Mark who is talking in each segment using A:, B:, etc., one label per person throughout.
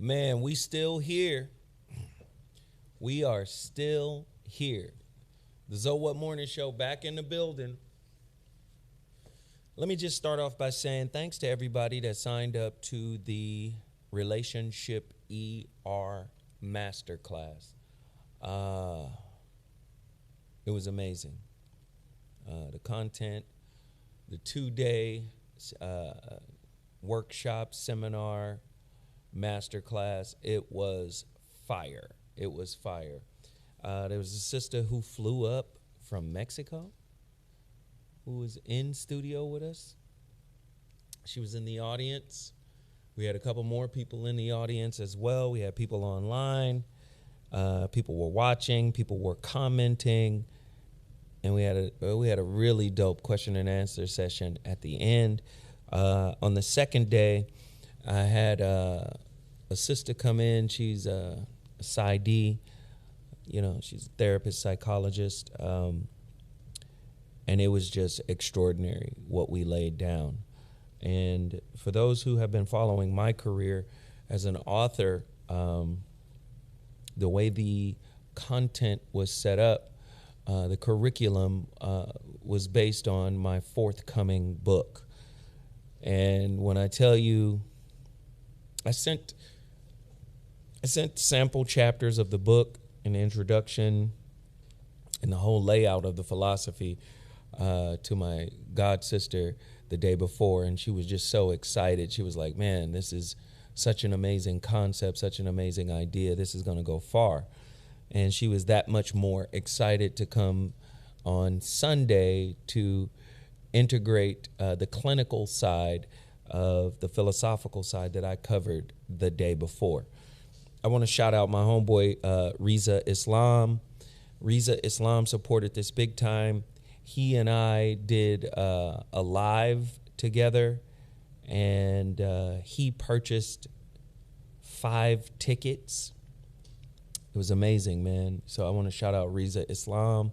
A: Man, we still here. We are still here. The ZoWhat Morning Show back in the building. Let me just start off by saying thanks to everybody that signed up to the Relationship ER Masterclass. It was amazing. The content, the 2-day workshop, seminar, masterclass, it was fire. It was fire. There was a sister who flew up from Mexico who was in studio with us. She was in the audience. We had a couple more people in the audience as well. We had people online. People were watching. People were commenting. And we had a really dope question and answer session at the end. On the second day, I had a sister come in. She's a PsyD. You know, she's a therapist, psychologist. And it was just extraordinary what we laid down. And for those who have been following my career as an author, the way the content was set up, the curriculum was based on my forthcoming book. And when I tell you, I sent sample chapters of the book, an introduction, and the whole layout of the philosophy to my god sister the day before, and she was just so excited. She was like, man, this is such an amazing concept, such an amazing idea. This is going to go far. And she was that much more excited to come on Sunday to integrate the clinical side of the philosophical side that I covered the day before. I want to shout out my homeboy, Reza Islam. Reza Islam supported this big time. He and I did a live together, and he purchased 5 tickets. It was amazing, man. So I want to shout out Reza Islam.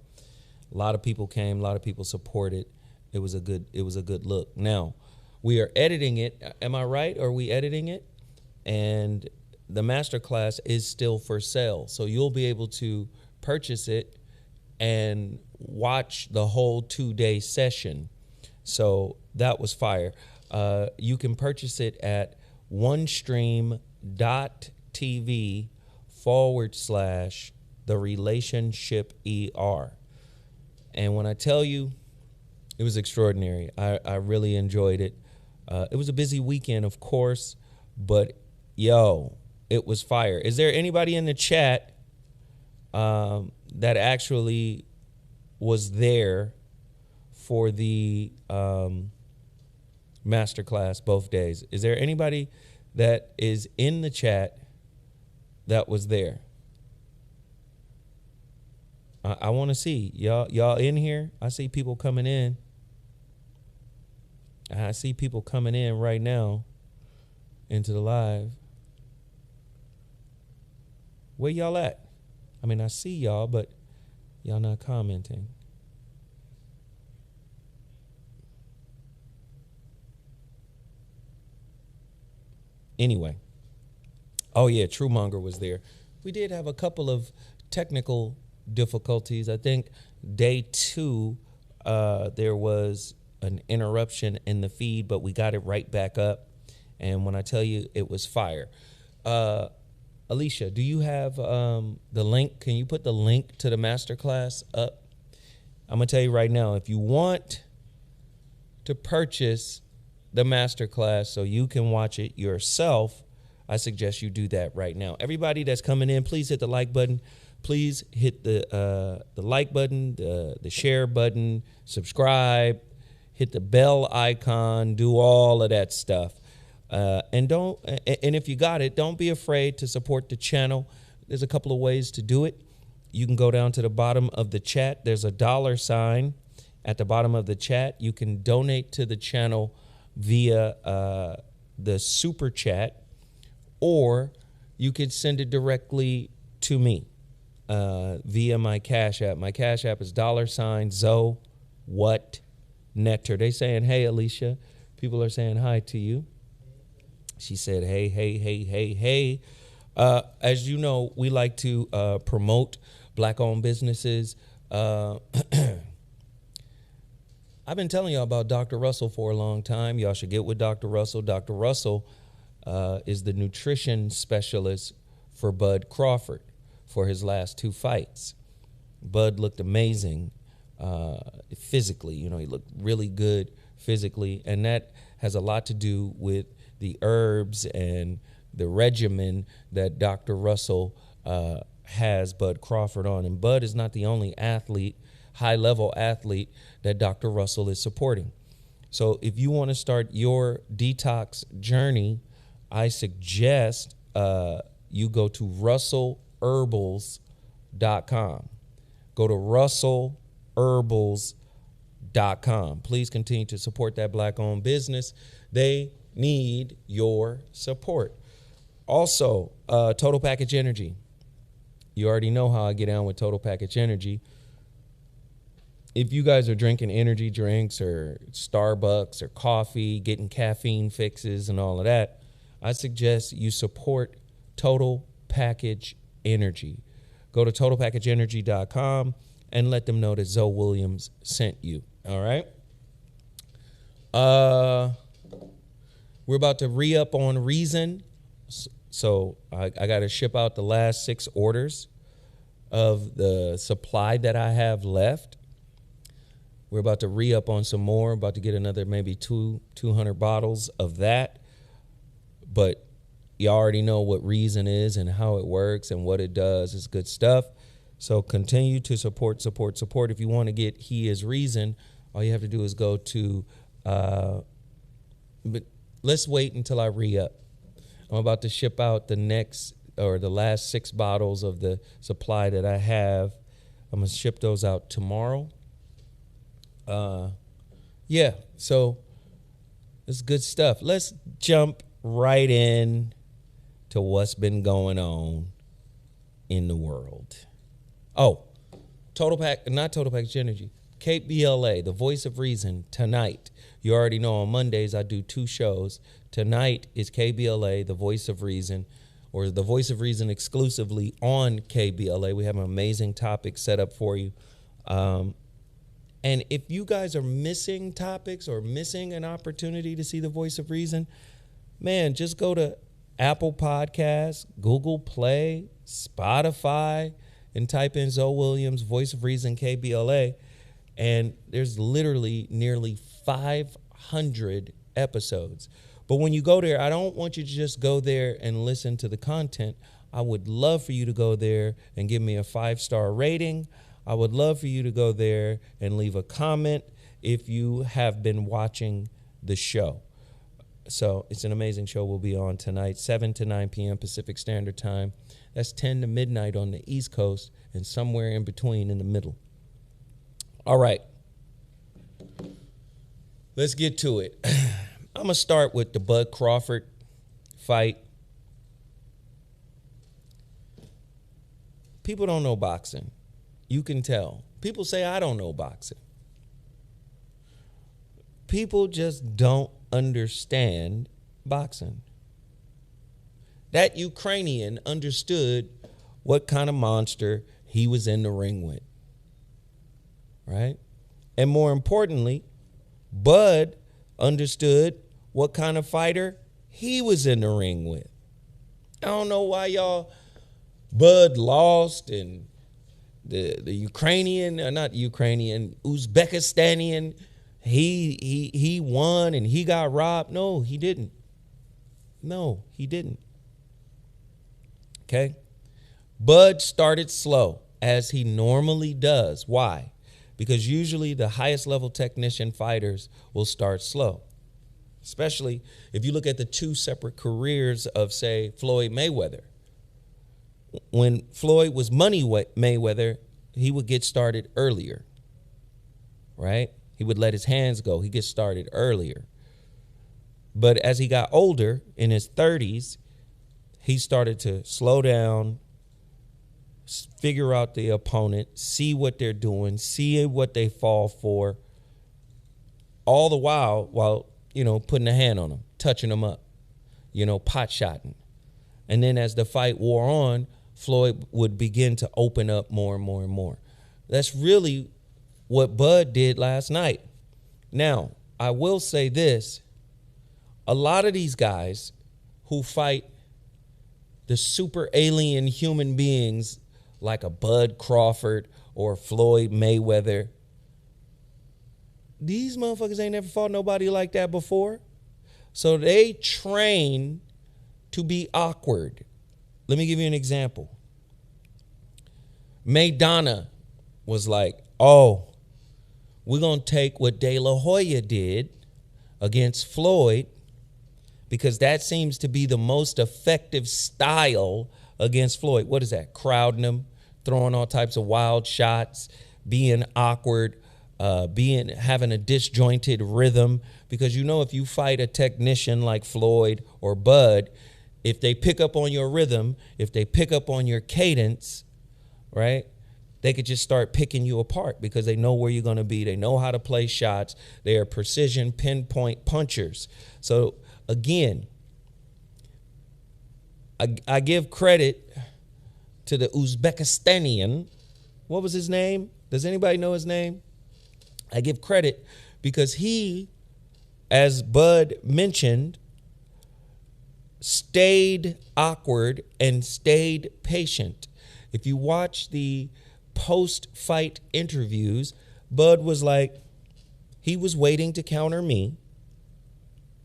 A: A lot of people came, a lot of people supported. It was a good look. Now, we are editing it. Am I right? Are we editing it? And the masterclass is still for sale. So you'll be able to purchase it and watch the whole 2-day session. So that was fire. You can purchase it at onestream.tv/the relationship And when I tell you, it was extraordinary. I really enjoyed it. It was a busy weekend, of course, but yo, it was fire. Is there anybody in the chat that actually was there for the masterclass both days? Is there anybody that is in the chat that was there? I want to see y'all in here. I see people coming in. I see people coming in right now into the live. Where y'all at? I mean, I see y'all, but y'all not commenting. Anyway. Oh, yeah, Truemonger was there. We did have a couple of technical difficulties. I think day 2, there was an interruption in the feed, but we got it right back up. And when I tell you, it was fire. Alicia, do you have the link? Can you put the link to the masterclass up? I'm going to tell you right now, if you want to purchase the masterclass so you can watch it yourself, I suggest you do that right now. Everybody that's coming in, please hit the like button. Please hit the like button, the share button, subscribe, hit the bell icon, do all of that stuff. And if you got it, don't be afraid to support the channel. There's a couple of ways to do it. You can go down to the bottom of the chat. There's a $sign at the bottom of the chat. You can donate to the channel via the super chat, or you could send it directly to me via my Cash App. My Cash App is $sign ZoWhat Nectar. They saying, hey, Alicia. People are saying hi to you. She said, hey, hey, hey, hey, hey. As you know, we like to promote Black-owned businesses. I've been telling y'all about Dr. Russell for a long time. Y'all should get with Dr. Russell. Dr. Russell is the nutrition specialist for Bud Crawford for his last 2 fights. Bud looked amazing physically. You know, he looked really good physically, and that has a lot to do with the herbs and the regimen that Dr. Russell has Bud Crawford on. And Bud is not the only athlete, high-level athlete, that Dr. Russell is supporting. So if you want to start your detox journey, I suggest you go to russellherbals.com. Go to russellherbals.com. Please continue to support that Black-owned business. They need your support. Also, Total Package Energy. You already know how I get down with Total Package Energy. If you guys are drinking energy drinks or Starbucks or coffee, getting caffeine fixes and all of that, I suggest you support Total Package Energy. Go to totalpackageenergy.com and let them know that Zoe Williams sent you. All right? We're about to re-up on Reason. So I got to ship out the last 6 orders of the supply that I have left. We're about to re-up on some more, about to get another maybe 200 bottles of that. But you already know what Reason is and how it works and what it does. It's good stuff. So continue to support. If you want to get He Is Reason, all you have to do is go to, but let's wait until I re-up. I'm about to ship out the last 6 bottles of the supply that I have. I'm going to ship those out tomorrow. Yeah, so it's good stuff. Let's jump right in to what's been going on in the world. Oh, not Total Package Energy. KBLA, the Voice of Reason, tonight. You already know on Mondays I do 2 shows. Tonight is KBLA, the Voice of Reason, or the Voice of Reason exclusively on KBLA. We have an amazing topic set up for you. And if you guys are missing topics or missing an opportunity to see the Voice of Reason, man, just go to Apple Podcasts, Google Play, Spotify, and type in Zoe Williams, Voice of Reason, KBLA. And there's literally nearly 500 episodes. But when you go there, I don't want you to just go there and listen to the content. I would love for you to go there and give me a 5-star rating. I would love for you to go there and leave a comment if you have been watching the show. So it's an amazing show. We'll be on tonight, 7 to 9 p.m. Pacific Standard Time. That's 10 to midnight on the East Coast and somewhere in between in the middle. All right. Let's get to it. I'm going to start with the Bud Crawford fight. People don't know boxing. You can tell. People say, I don't know boxing. People just don't understand boxing. That Ukrainian understood what kind of monster he was in the ring with. Right? And more importantly, Bud understood what kind of fighter he was in the ring with. I don't know why Bud lost and the Ukrainian, not Ukrainian, Uzbekistanian, he won and he got robbed. No, he didn't. Okay? Bud started slow, as he normally does. Why? Because usually the highest level technician fighters will start slow. Especially if you look at the 2 separate careers of, say, Floyd Mayweather. When Floyd was Money Mayweather, he would get started earlier, right? He would let his hands go. He gets started earlier. But as he got older, in his 30s, he started to slow down, figure out the opponent, see what they're doing, see what they fall for, all the while putting a hand on them, touching them up, pot shotting. And then as the fight wore on, Floyd would begin to open up more and more and more. That's really what Bud did last night. Now, I will say this. A lot of these guys who fight the super alien human beings like a Bud Crawford or Floyd Mayweather, these motherfuckers ain't never fought nobody like that before. So they train to be awkward. Let me give you an example. Maidana was like, oh, we're going to take what De La Hoya did against Floyd because that seems to be the most effective style against Floyd. What is that? Crowding him, throwing all types of wild shots, being awkward, having a disjointed rhythm. Because you know if you fight a technician like Floyd or Bud, if they pick up on your rhythm, if they pick up on your cadence, right, they could just start picking you apart because they know where you're going to be. They know how to play shots. They are precision pinpoint punchers. So again, I give credit to the Uzbekistanian. What was his name? Does anybody know his name? I give credit because he, as Bud mentioned, stayed awkward and stayed patient. If you watch the post-fight interviews, Bud was like, he was waiting to counter me,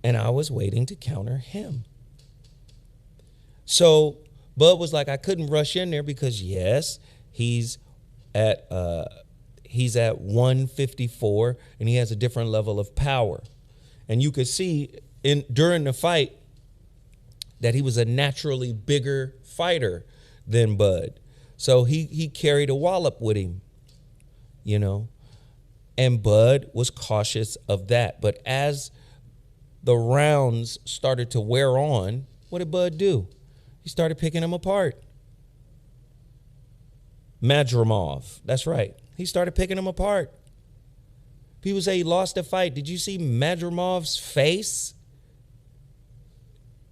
A: and I was waiting to counter him. So Bud was like, I couldn't rush in there because, yes, he's at 154, and he has a different level of power. And you could see during the fight that he was a naturally bigger fighter than Bud. So he carried a wallop with him, you know, and Bud was cautious of that. But as the rounds started to wear on, what did Bud do? He started picking them apart. Madrimov, that's right. He started picking them apart. People say he lost the fight. Did you see Madrimov's face?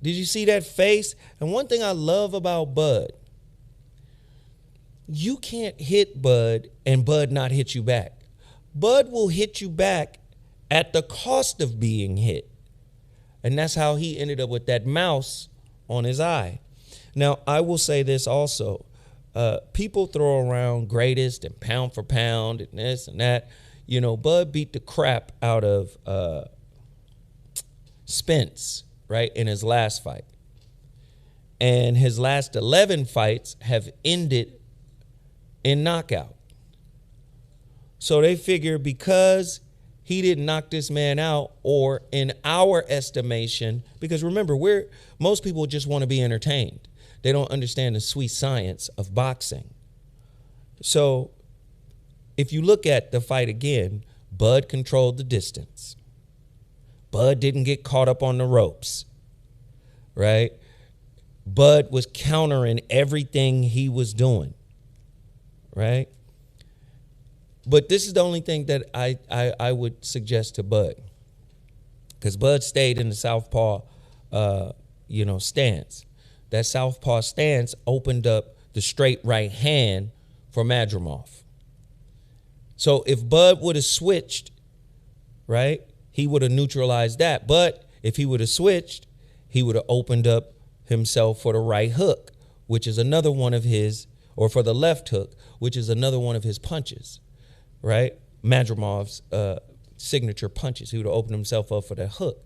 A: Did you see that face? And one thing I love about Bud, you can't hit Bud and Bud not hit you back. Bud will hit you back at the cost of being hit. And that's how he ended up with that mouse on his eye. Now, I will say this also. People throw around greatest and pound for pound and this and that. You know, Bud beat the crap out of Spence, right, in his last fight. And his last 11 fights have ended in knockout. So they figure because he didn't knock this man out, or in our estimation, because remember, most people just want to be entertained. They don't understand the sweet science of boxing. So if you look at the fight again, Bud controlled the distance. Bud didn't get caught up on the ropes, right? Bud was countering everything he was doing, right? But this is the only thing that I would suggest to Bud, because Bud stayed in the southpaw, stance. That southpaw stance opened up the straight right hand for Madrimov. So if Bud would have switched, right, he would have neutralized that. But if he would have switched, he would have opened up himself for the right hook, which is another one of his, or for the left hook, which is another one of his punches, right? Madrimov's signature punches. He would have opened himself up for that hook.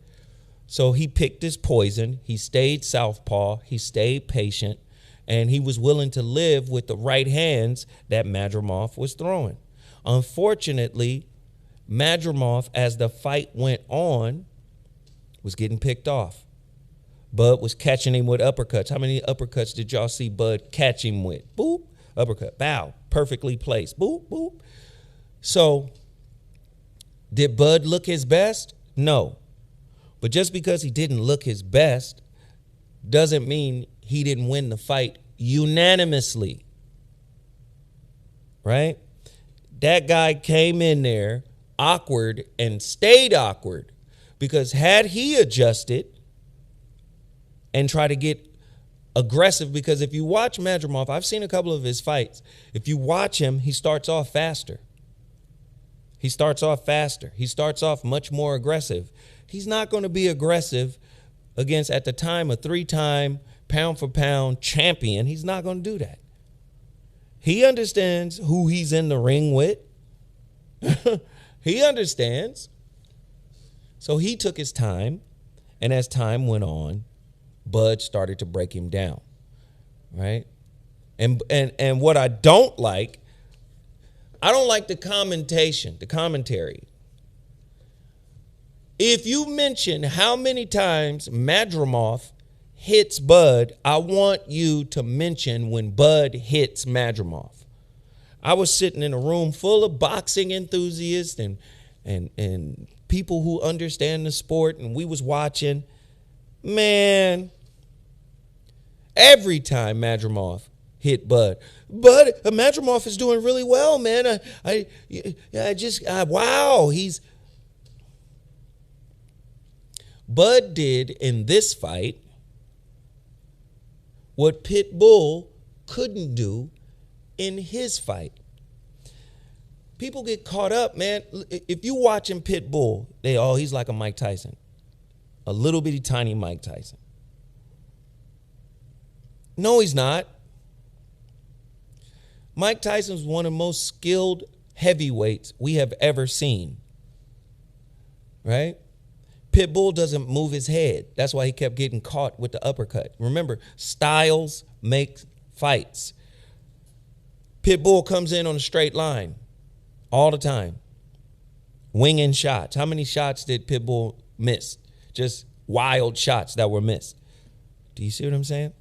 A: So he picked his poison. He stayed southpaw. He stayed patient. And he was willing to live with the right hands that Madrimov was throwing. Unfortunately, Madrimov, as the fight went on, was getting picked off. Bud was catching him with uppercuts. How many uppercuts did y'all see Bud catch him with? Boop, uppercut, bow, perfectly placed. Boop, boop. So did Bud look his best? No. But just because he didn't look his best doesn't mean he didn't win the fight unanimously, right? That guy came in there awkward and stayed awkward, because had he adjusted and tried to get aggressive, because if you watch Madrimov, I've seen a couple of his fights. If you watch him, he starts off faster. He starts off much more aggressive. He's not going to be aggressive against, at the time, a 3-time pound-for-pound champion. He's not going to do that. He understands who he's in the ring with. He understands. So he took his time, and as time went on, Bud started to break him down, right? And what I don't like the commentary. If you mention how many times Madrimov hits Bud, I want you to mention when Bud hits Madrimov. I was sitting in a room full of boxing enthusiasts and people who understand the sport, and we was watching. Man, every time Madrimov hit Bud, Madrimov is doing really well, man. Wow, Bud did in this fight what Pitbull couldn't do in his fight. People get caught up, man. If you watching Pitbull, he's like a Mike Tyson, a little bitty tiny Mike Tyson. No, he's not. Mike Tyson's one of the most skilled heavyweights we have ever seen, right? Pitbull doesn't move his head. That's why he kept getting caught with the uppercut. Remember, styles make fights. Pitbull comes in on a straight line all the time, winging shots. How many shots did Pitbull miss? Just wild shots that were missed. Do you see what I'm saying?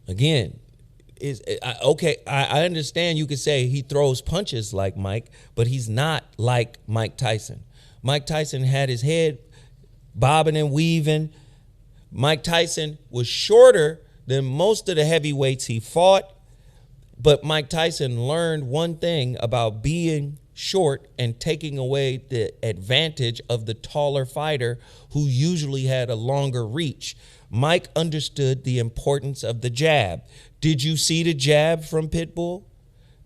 A: Again, I understand you could say he throws punches like Mike, but he's not like Mike Tyson. Mike Tyson had his head bobbing and weaving. Mike Tyson was shorter than most of the heavyweights he fought, but Mike Tyson learned one thing about being short and taking away the advantage of the taller fighter who usually had a longer reach. Mike understood the importance of the jab. Did you see the jab from Pitbull?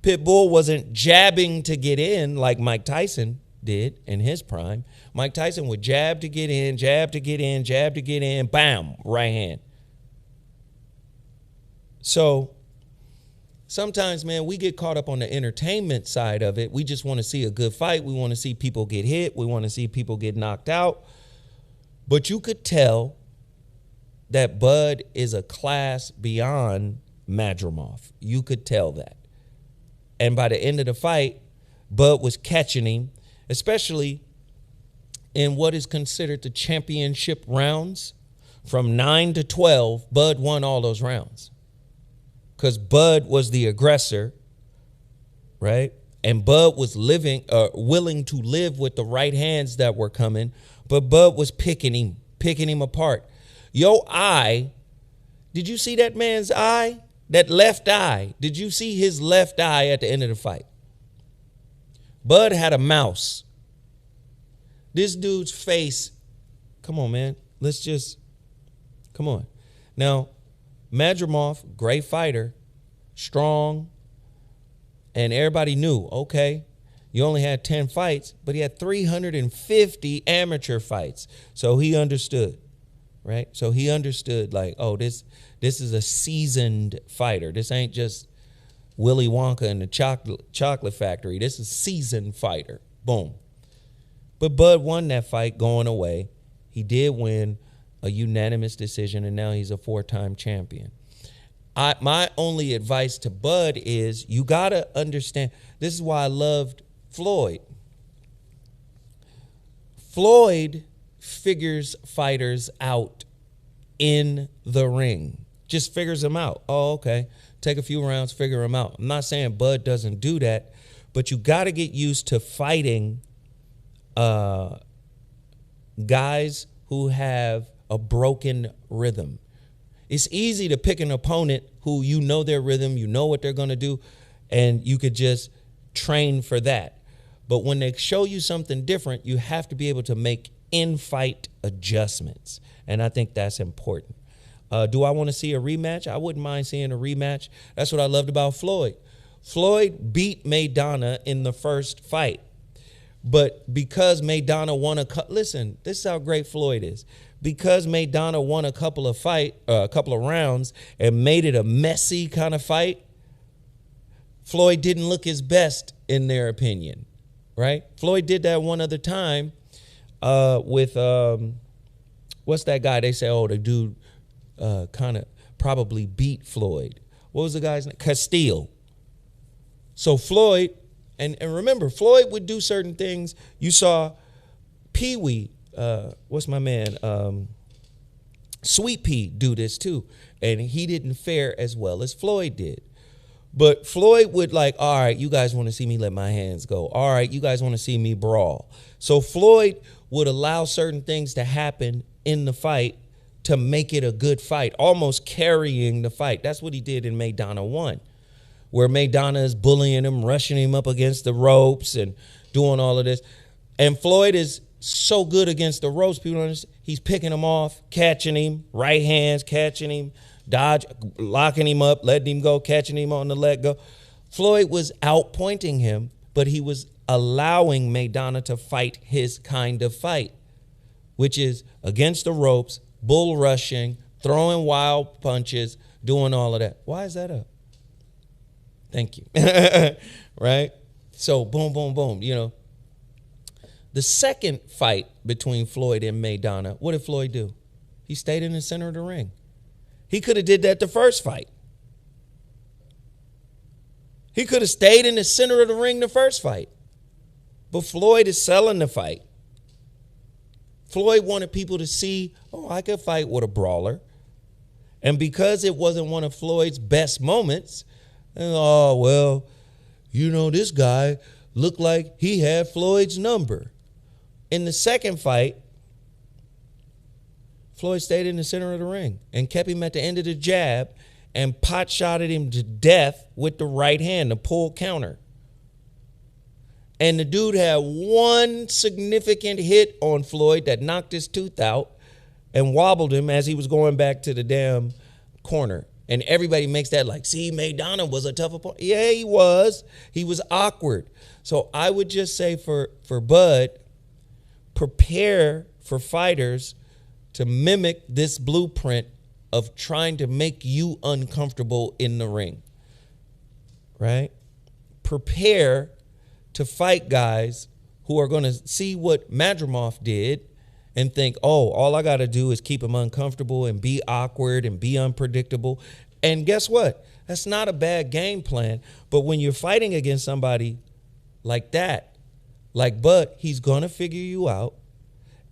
A: Pitbull wasn't jabbing to get in like Mike Tyson did in his prime. Mike Tyson would jab to get in, jab to get in, jab to get in, bam, right hand. So sometimes, man, we get caught up on the entertainment side of it. We just want to see a good fight. We want to see people get hit. We want to see people get knocked out. But you could tell that Bud is a class beyond Madrimov. You could tell that. And by the end of the fight, Bud was catching him, especially in what is considered the championship rounds. From 9 to 12, Bud won all those rounds because Bud was the aggressor, right? And Bud was willing to live with the right hands that were coming, but Bud was picking him apart. Your eye, did you see that man's eye? That left eye. Did you see his left eye at the end of the fight? Bud had a mouse. This dude's face, come on, man. Come on. Now, Madrimov, great fighter, strong, and everybody knew, okay, you only had 10 fights, but he had 350 amateur fights. So he understood, right? So he understood, like, oh, this is a seasoned fighter. This ain't just Willy Wonka in the chocolate factory. This is a seasoned fighter. Boom. But Bud won that fight going away. He did win a unanimous decision, and now he's a 4-time champion. My only advice to Bud is you got to understand. This is why I loved Floyd. Floyd figures fighters out in the ring. Just figures them out. Oh, okay. Take a few rounds, figure them out. I'm not saying Bud doesn't do that, but you got to get used to fighting guys who have a broken rhythm. It's easy to pick an opponent who you know their rhythm, you know what they're going to do, and you could just train for that. But when they show you something different, you have to be able to make in-fight adjustments, and I think that's important. Do I want to see a rematch? I wouldn't mind seeing a rematch. That's what I loved about Floyd. Floyd beat Maidana in the first fight. But because Maidana won listen, this is how great Floyd is. Because Maidana won a couple of rounds and made it a messy kind of fight, Floyd didn't look his best in their opinion, right? Floyd did that one other time with, what's that guy? They say, oh, the dude kind of probably beat Floyd. What was the guy's name? Castile. So Floyd, and remember, Floyd would do certain things. You saw Pee Wee, what's my man? Sweet Pea do this too. And he didn't fare as well as Floyd did. But Floyd would like, all right, you guys want to see me let my hands go. All right, you guys want to see me brawl. So Floyd would allow certain things to happen in the fight to make it a good fight, almost carrying the fight. That's what he did in Maidana 1, where Maidana is bullying him, rushing him up against the ropes and doing all of this. And Floyd is so good against the ropes, people don't understand. He's picking him off, catching him, right hands, catching him, dodge, locking him up, letting him go, catching him on the let go. Floyd was outpointing him, but he was allowing Maidana to fight his kind of fight, which is against the ropes, bull rushing, throwing wild punches, doing all of that. Why is that up? Thank you. Right? So boom, boom, boom. You know, the second fight between Floyd and Maidana, what did Floyd do? He stayed in the center of the ring. He could have did that the first fight. He could have stayed in the center of the ring the first fight. But Floyd is selling the fight. Floyd wanted people to see, oh, I could fight with a brawler. And because it wasn't one of Floyd's best moments, oh, well, you know, this guy looked like he had Floyd's number. In the second fight, Floyd stayed in the center of the ring and kept him at the end of the jab and pot-shotted him to death with the right hand, the pull counter. And the dude had one significant hit on Floyd that knocked his tooth out and wobbled him as he was going back to the damn corner. And everybody makes that like, see, Maidana was a tough opponent. Yeah, he was. He was awkward. So I would just say for Bud, prepare for fighters to mimic this blueprint of trying to make you uncomfortable in the ring, right? Prepare to fight guys who are going to see what Madrimov did and think, oh, all I got to do is keep him uncomfortable and be awkward and be unpredictable. And guess what? That's not a bad game plan. But when you're fighting against somebody like that, like Bud, he's going to figure you out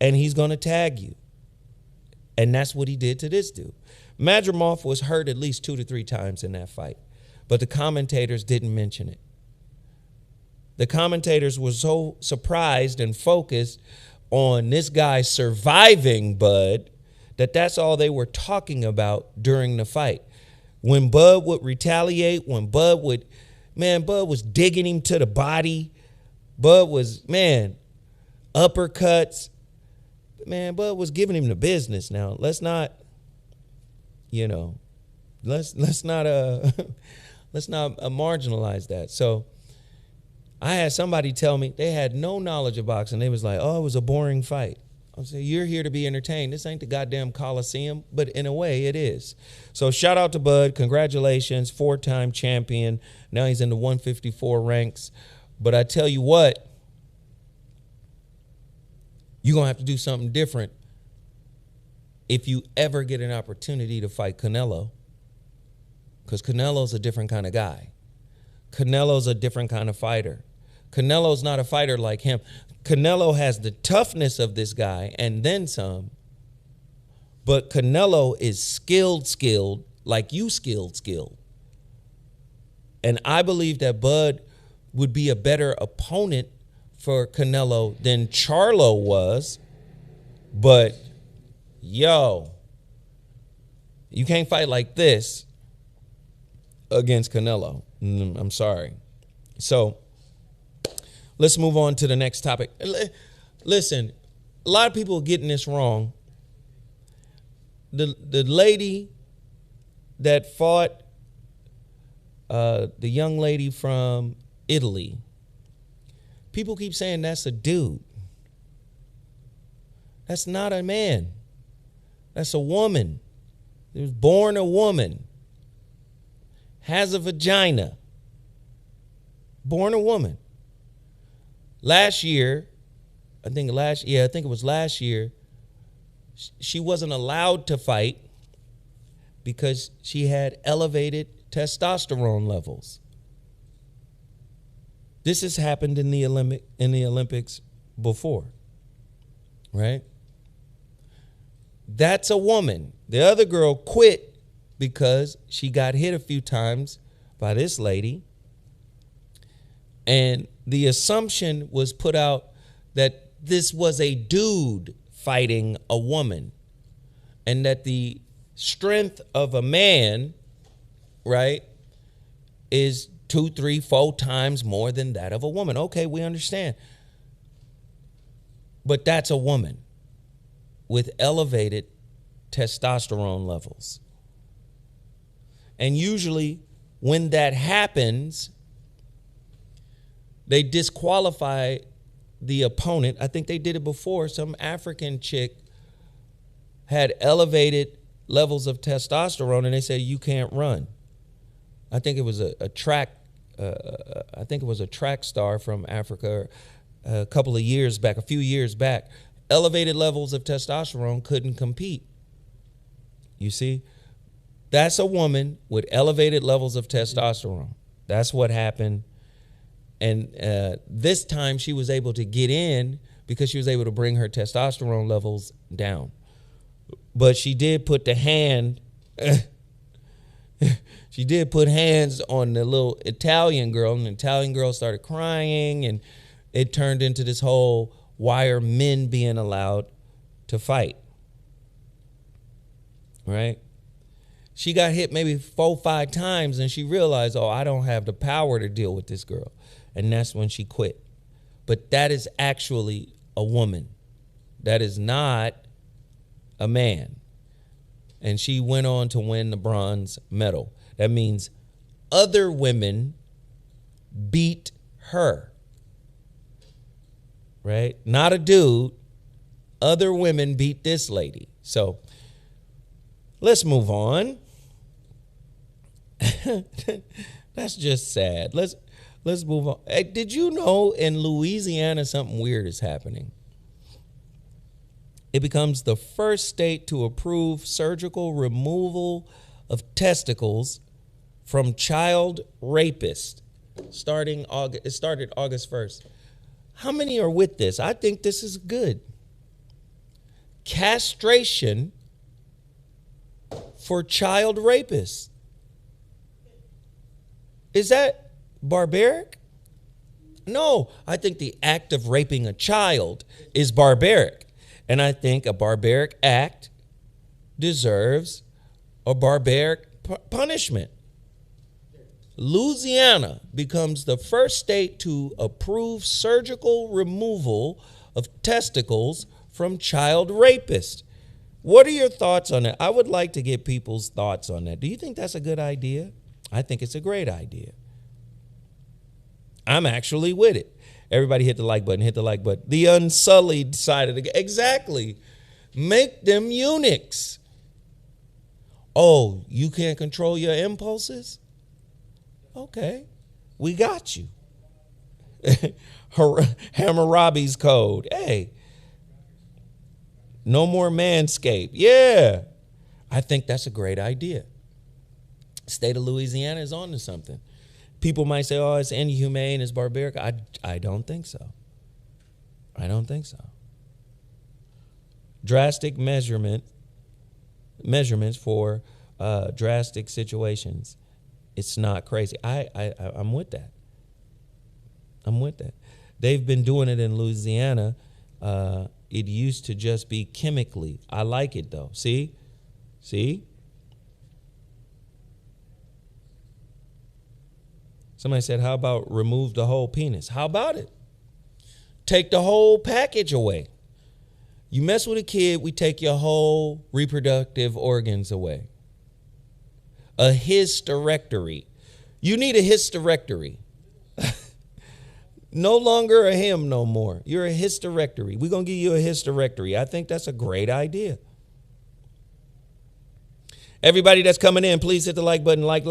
A: and he's going to tag you. And that's what he did to this dude. Madrimov was hurt at least 2 to 3 times in that fight, but the commentators didn't mention it. The commentators were so surprised and focused on this guy surviving Bud that that's all they were talking about during the fight. When Bud would retaliate, when Bud was digging him to the body. Bud was, uppercuts. Man, Bud was giving him the business. Now, let's not, let's not marginalize that. So I had somebody tell me they had no knowledge of boxing. They was like, oh, it was a boring fight. I said, you're here to be entertained. This ain't the goddamn Coliseum, but in a way it is. So shout out to Bud. Congratulations, 4-time champion. Now he's in the 154 ranks. But I tell you what, you're going to have to do something different if you ever get an opportunity to fight Canelo, because Canelo's a different kind of guy. Canelo's a different kind of fighter. Canelo's not a fighter like him. Canelo has the toughness of this guy and then some, but Canelo is skilled like you skilled. And I believe that Bud would be a better opponent for Canelo than Charlo was, but yo, you can't fight like this against Canelo. I'm sorry. So let's move on to the next topic. Listen, a lot of people are getting this wrong. the lady that fought the young lady from Italy, people keep saying that's a dude. That's not a man. That's a woman. He was born a woman. Has a vagina. Born a woman. Last year, I think it was last year, she wasn't allowed to fight because she had elevated testosterone levels. This has happened in the Olympics before, right? That's a woman. The other girl quit because she got hit a few times by this lady. And the assumption was put out that this was a dude fighting a woman, and that the strength of a man, right, is 2, 3, 4 times more than that of a woman. Okay, we understand. But that's a woman with elevated testosterone levels. And usually when that happens, they disqualify the opponent. I think they did it before. Some African chick had elevated levels of testosterone, and they said, you can't run. I think it was a track star from Africa a few years back. Elevated levels of testosterone, couldn't compete. You see, that's a woman with elevated levels of testosterone. That's what happened. And this time she was able to get in because she was able to bring her testosterone levels down. But she did put the hand, she did put hands on the little Italian girl, and the Italian girl started crying, and it turned into this whole, why are men being allowed to fight? Right? She got hit maybe 4 or 5 times, and she realized, oh, I don't have the power to deal with this girl. And that's when she quit. But that is actually a woman. That is not a man. And she went on to win the bronze medal. That means other women beat her. Right? Not a dude. Other women beat this lady. So let's move on. That's just sad. Let's move on. Hey, did you know in Louisiana something weird is happening? It becomes the first state to approve surgical removal of testicles from child rapists. It started August 1st. How many are with this? I think this is good. Castration for child rapists. Is that barbaric? No, I think the act of raping a child is barbaric. And I think a barbaric act deserves a barbaric punishment. Louisiana becomes the first state to approve surgical removal of testicles from child rapists. What are your thoughts on that? I would like to get people's thoughts on that. Do you think that's a good idea? I think it's a great idea. I'm actually with it. Everybody hit the like button, hit the like button. The unsullied side of the game. Exactly. Make them eunuchs. Oh, you can't control your impulses? Okay, we got you. Hammurabi's code. Hey, no more manscape. Yeah, I think that's a great idea. State of Louisiana is on to something. People might say, oh, it's inhumane, it's barbaric. I don't think so. I don't think so. Drastic measurements for drastic situations. It's not crazy. I'm with that. I'm with that. They've been doing it in Louisiana. It used to just be chemically. I like it though. See? Somebody said, how about remove the whole penis? How about it? Take the whole package away. You mess with a kid, we take your whole reproductive organs away. A hysterectomy. You need a hysterectomy. No longer a him no more. You're a hysterectomy. We're going to give you a hysterectomy. I think that's a great idea. Everybody that's coming in, please hit the like button. Like.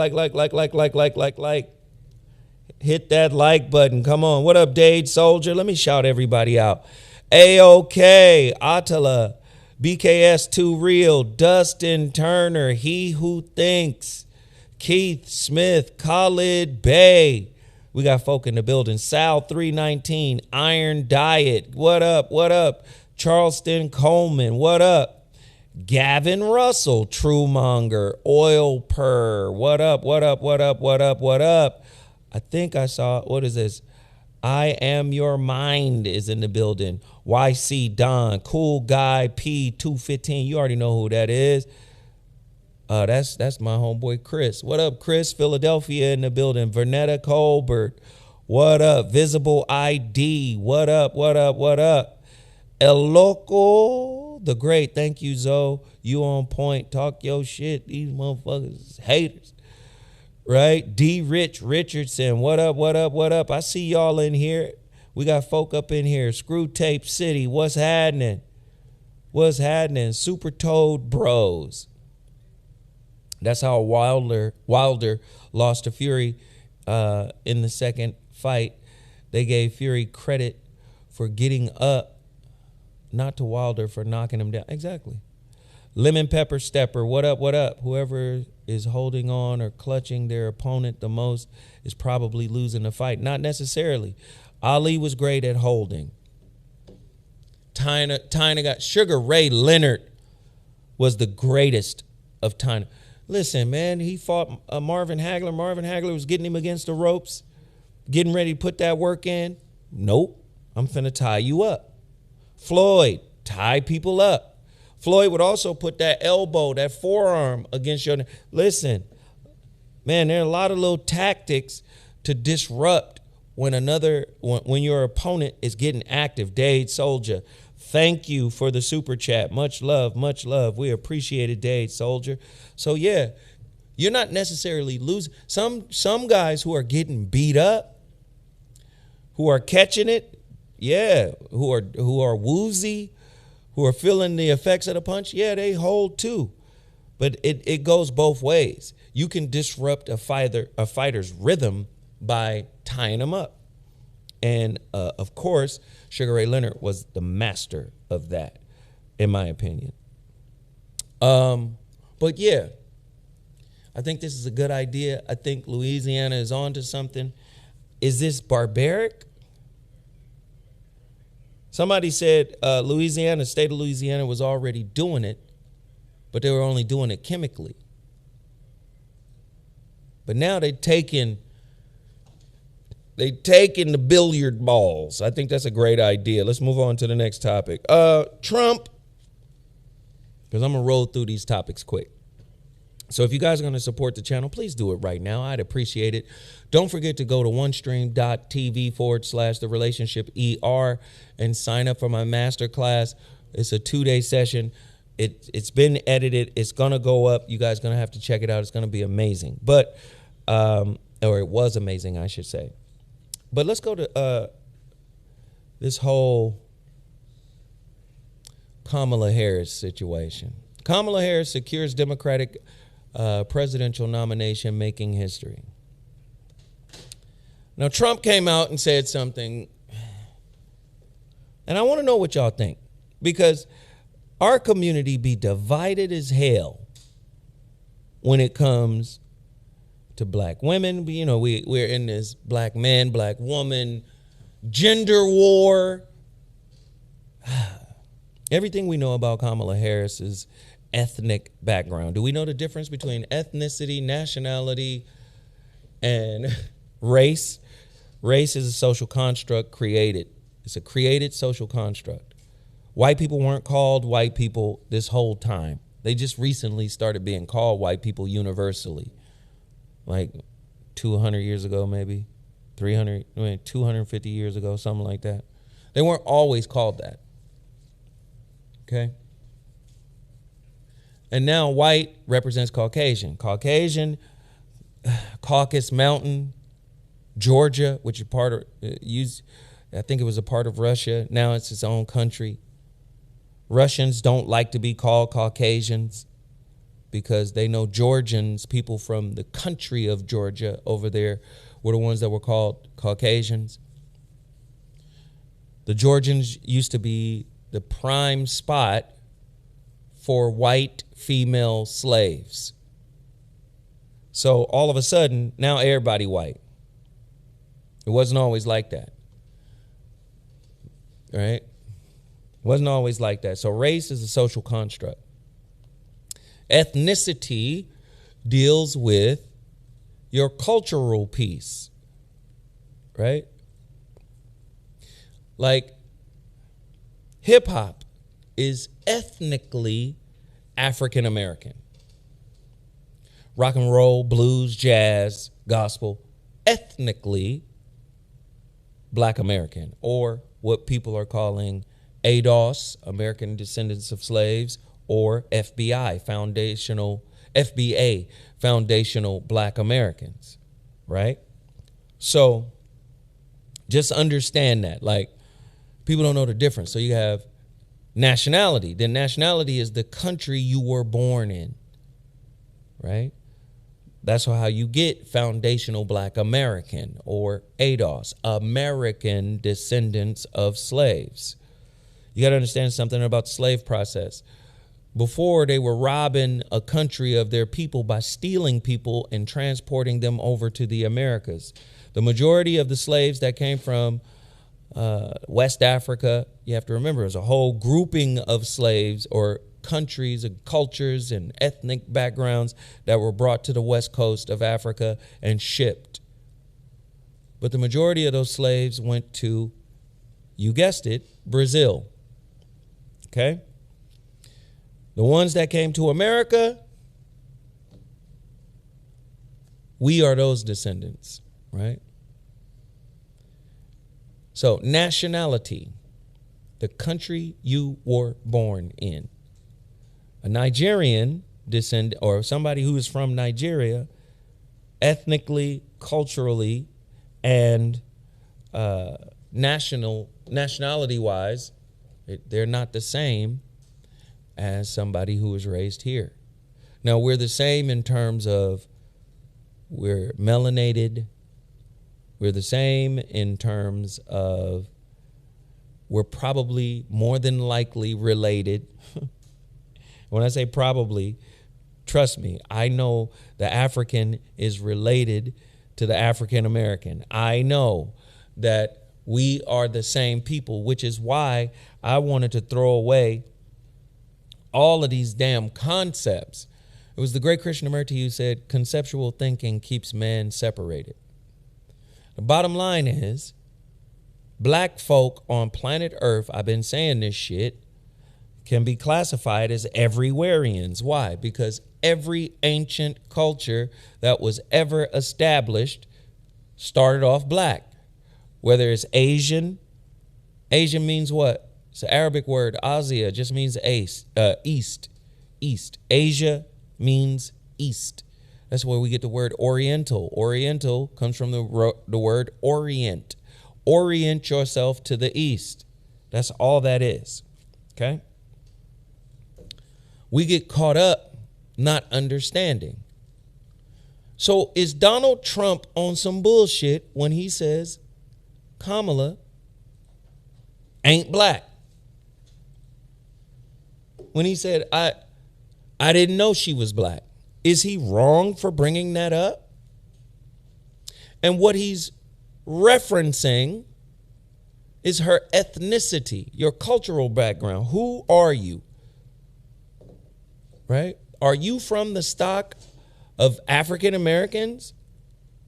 A: Hit that like button. Come on. What up, Dade Soldier? Let me shout everybody out. AOK, Attila, BKS2 Real, Dustin Turner, He Who Thinks, Keith Smith, Khalid Bay. We got folk in the building. Sal 319, Iron Diet. What up? What up? Charleston Coleman. What up? Gavin Russell, Truemonger, Oil Purr. What up? What up? What up? What up? What up? I think I saw, what is this? I Am Your Mind is in the building. YC Don, Cool Guy P215. You already know who that is. That's my homeboy Chris. What up, Chris? Philadelphia in the building. Vernetta Colbert. What up? Visible ID. What up? What up? What up? El Loco the Great. Thank you, Zoe. You on point. Talk your shit. These motherfuckers haters. Right? D. Rich Richardson. What up? What up? What up? I see y'all in here. We got folk up in here. Screw Tape City. What's happening? What's happening? Super Toad Bros. That's how Wilder lost to Fury in the second fight. They gave Fury credit for getting up, not to Wilder for knocking him down. Exactly. Lemon Pepper Stepper, what up, what up? Whoever is holding on or clutching their opponent the most is probably losing the fight. Not necessarily. Ali was great at holding. Tyna got Sugar Ray Leonard was the greatest of Tyna. Listen, man, he fought Marvin Hagler. Marvin Hagler was getting him against the ropes, getting ready to put that work in. Nope, I'm finna tie you up. Floyd, tie people up. Floyd would also put that elbow, that forearm against your... Listen, man, there are a lot of little tactics to disrupt when your opponent is getting active. Dade Soldier, thank you for the super chat. Much love, much love. We appreciate it, Dade Soldier. So yeah, you're not necessarily losing. Some guys who are getting beat up, who are catching it, yeah, who are woozy, who are feeling the effects of the punch, yeah, they hold too. But it goes both ways. You can disrupt a fighter's rhythm by tying them up. And of course, Sugar Ray Leonard was the master of that, in my opinion. But yeah, I think this is a good idea. I think Louisiana is on to something. Is this barbaric? Somebody said Louisiana, state of Louisiana was already doing it, but they were only doing it chemically. But now they're taking the billiard balls. I think that's a great idea. Let's move on to the next topic. Trump, because I'm going to roll through these topics quick. So if you guys are going to support the channel, please do it right now. I'd appreciate it. Don't forget to go to onestream.tv/therelationship and sign up for my masterclass. It's a 2-day session. It's been edited. It's going to go up. You guys are going to have to check it out. It's going to be amazing. But, or it was amazing, I should say. But let's go to this whole Kamala Harris situation. Kamala Harris secures Democratic presidential nomination, making history. Now, Trump came out and said something, and I want to know what y'all think, because our community be divided as hell when it comes to black women. You know, we're in this black man, black woman, gender war. Everything we know about Kamala Harris's ethnic background. Do we know the difference between ethnicity, nationality, and race? Race is a social construct created. It's a created social construct. White people weren't called white people this whole time. They just recently started being called white people universally. Like 200 years ago, maybe 250 years ago, something like that. They weren't always called that. Okay. And now white represents Caucasian. Caucasian, Caucasus Mountain, Georgia, which is part of, I think it was a part of Russia. Now it's its own country. Russians don't like to be called Caucasians because they know Georgians, people from the country of Georgia over there, were the ones that were called Caucasians. The Georgians used to be the prime spot for white female slaves. So all of a sudden, now everybody white. It wasn't always like that. Right? Wasn't always like that. So race is a social construct. Ethnicity deals with your cultural piece, right? Like hip hop is ethnically African American. Rock and roll, blues, jazz, gospel, ethnically Black American, or what people are calling ADOS, American Descendants of Slaves, or FBA, Foundational Black Americans, right? So just understand that. Like, people don't know the difference. So you have nationality. Then nationality is the country you were born in, right? That's how you get Foundational Black American, or ADOS, American Descendants of Slaves. You got to understand something about the slave process. Before, they were robbing a country of their people by stealing people and transporting them over to the Americas. The majority of the slaves that came from West Africa, you have to remember, there's a whole grouping of slaves or countries and cultures and ethnic backgrounds that were brought to the west coast of Africa and shipped. But the majority of those slaves went to, you guessed it, Brazil. Okay? The ones that came to America, we are those descendants, right? So nationality, the country you were born in. A Nigerian descendant, or somebody who is from Nigeria, ethnically, culturally, and nationality-wise, they're not the same as somebody who was raised here. Now, we're the same in terms of we're melanated. We're the same in terms of we're probably more than likely related. When I say probably, trust me, I know the African is related to the African American. I know that we are the same people, which is why I wanted to throw away all of these damn concepts. It was the great Krishnamurti who said, conceptual thinking keeps man separated. The bottom line is, black folk on planet Earth, I've been saying this shit, can be classified as everywhereians. Why? Because every ancient culture that was ever established started off black. Whether it's Asian, Asian means what? It's an Arabic word. Asia just means east. Asia means east. That's where we get the word Oriental. Oriental comes from the word orient. Orient yourself to the east. That's all that is. Okay? We get caught up not understanding. So is Donald Trump on some bullshit when he says Kamala ain't black? When he said, I didn't know she was black. Is he wrong for bringing that up? And what he's referencing is her ethnicity, your cultural background. Who are you? Right? Are you from the stock of African Americans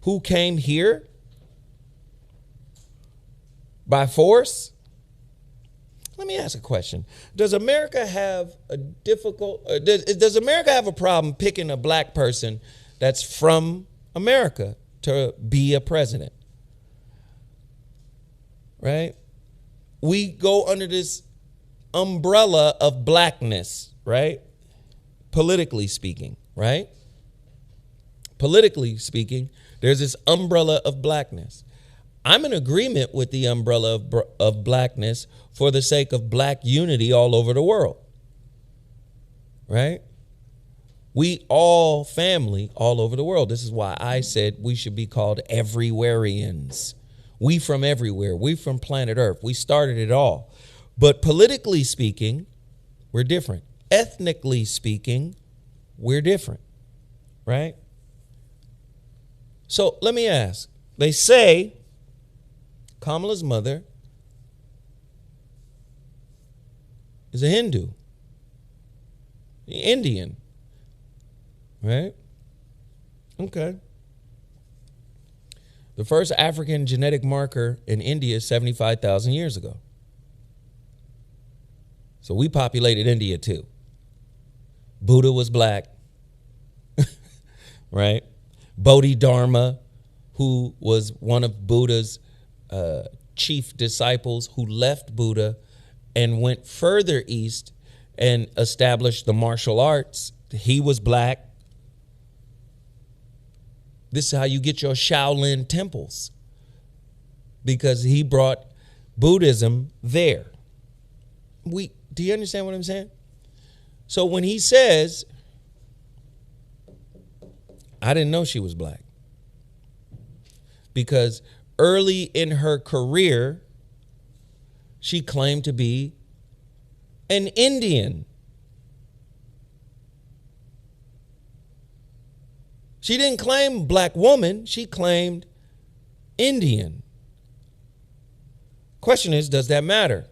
A: who came here by force? Let me ask a question. Does America have a does America have a problem picking a black person that's from America to be a president? Right? We go under this umbrella of blackness, right? Politically speaking, right? Politically speaking, there's this umbrella of blackness. I'm in agreement with the umbrella of blackness for the sake of black unity all over the world, right? We all family all over the world. This is why I said we should be called everywhereans. We from everywhere. We from planet Earth. We started it all. But politically speaking, we're different. Ethnically speaking, we're different, right? So let me ask. They say Kamala's mother is a Hindu, Indian, right? Okay. The first African genetic marker in India is 75,000 years ago. So we populated India too. Buddha was black, right? Bodhidharma, who was one of Buddha's chief disciples, who left Buddha and went further east and established the martial arts. He was black. This is how you get your Shaolin temples, because he brought Buddhism there. Do you understand what I'm saying? So when he says, I didn't know she was black, because early in her career, she claimed to be an Indian. She didn't claim black woman, she claimed Indian. Question is, does that matter?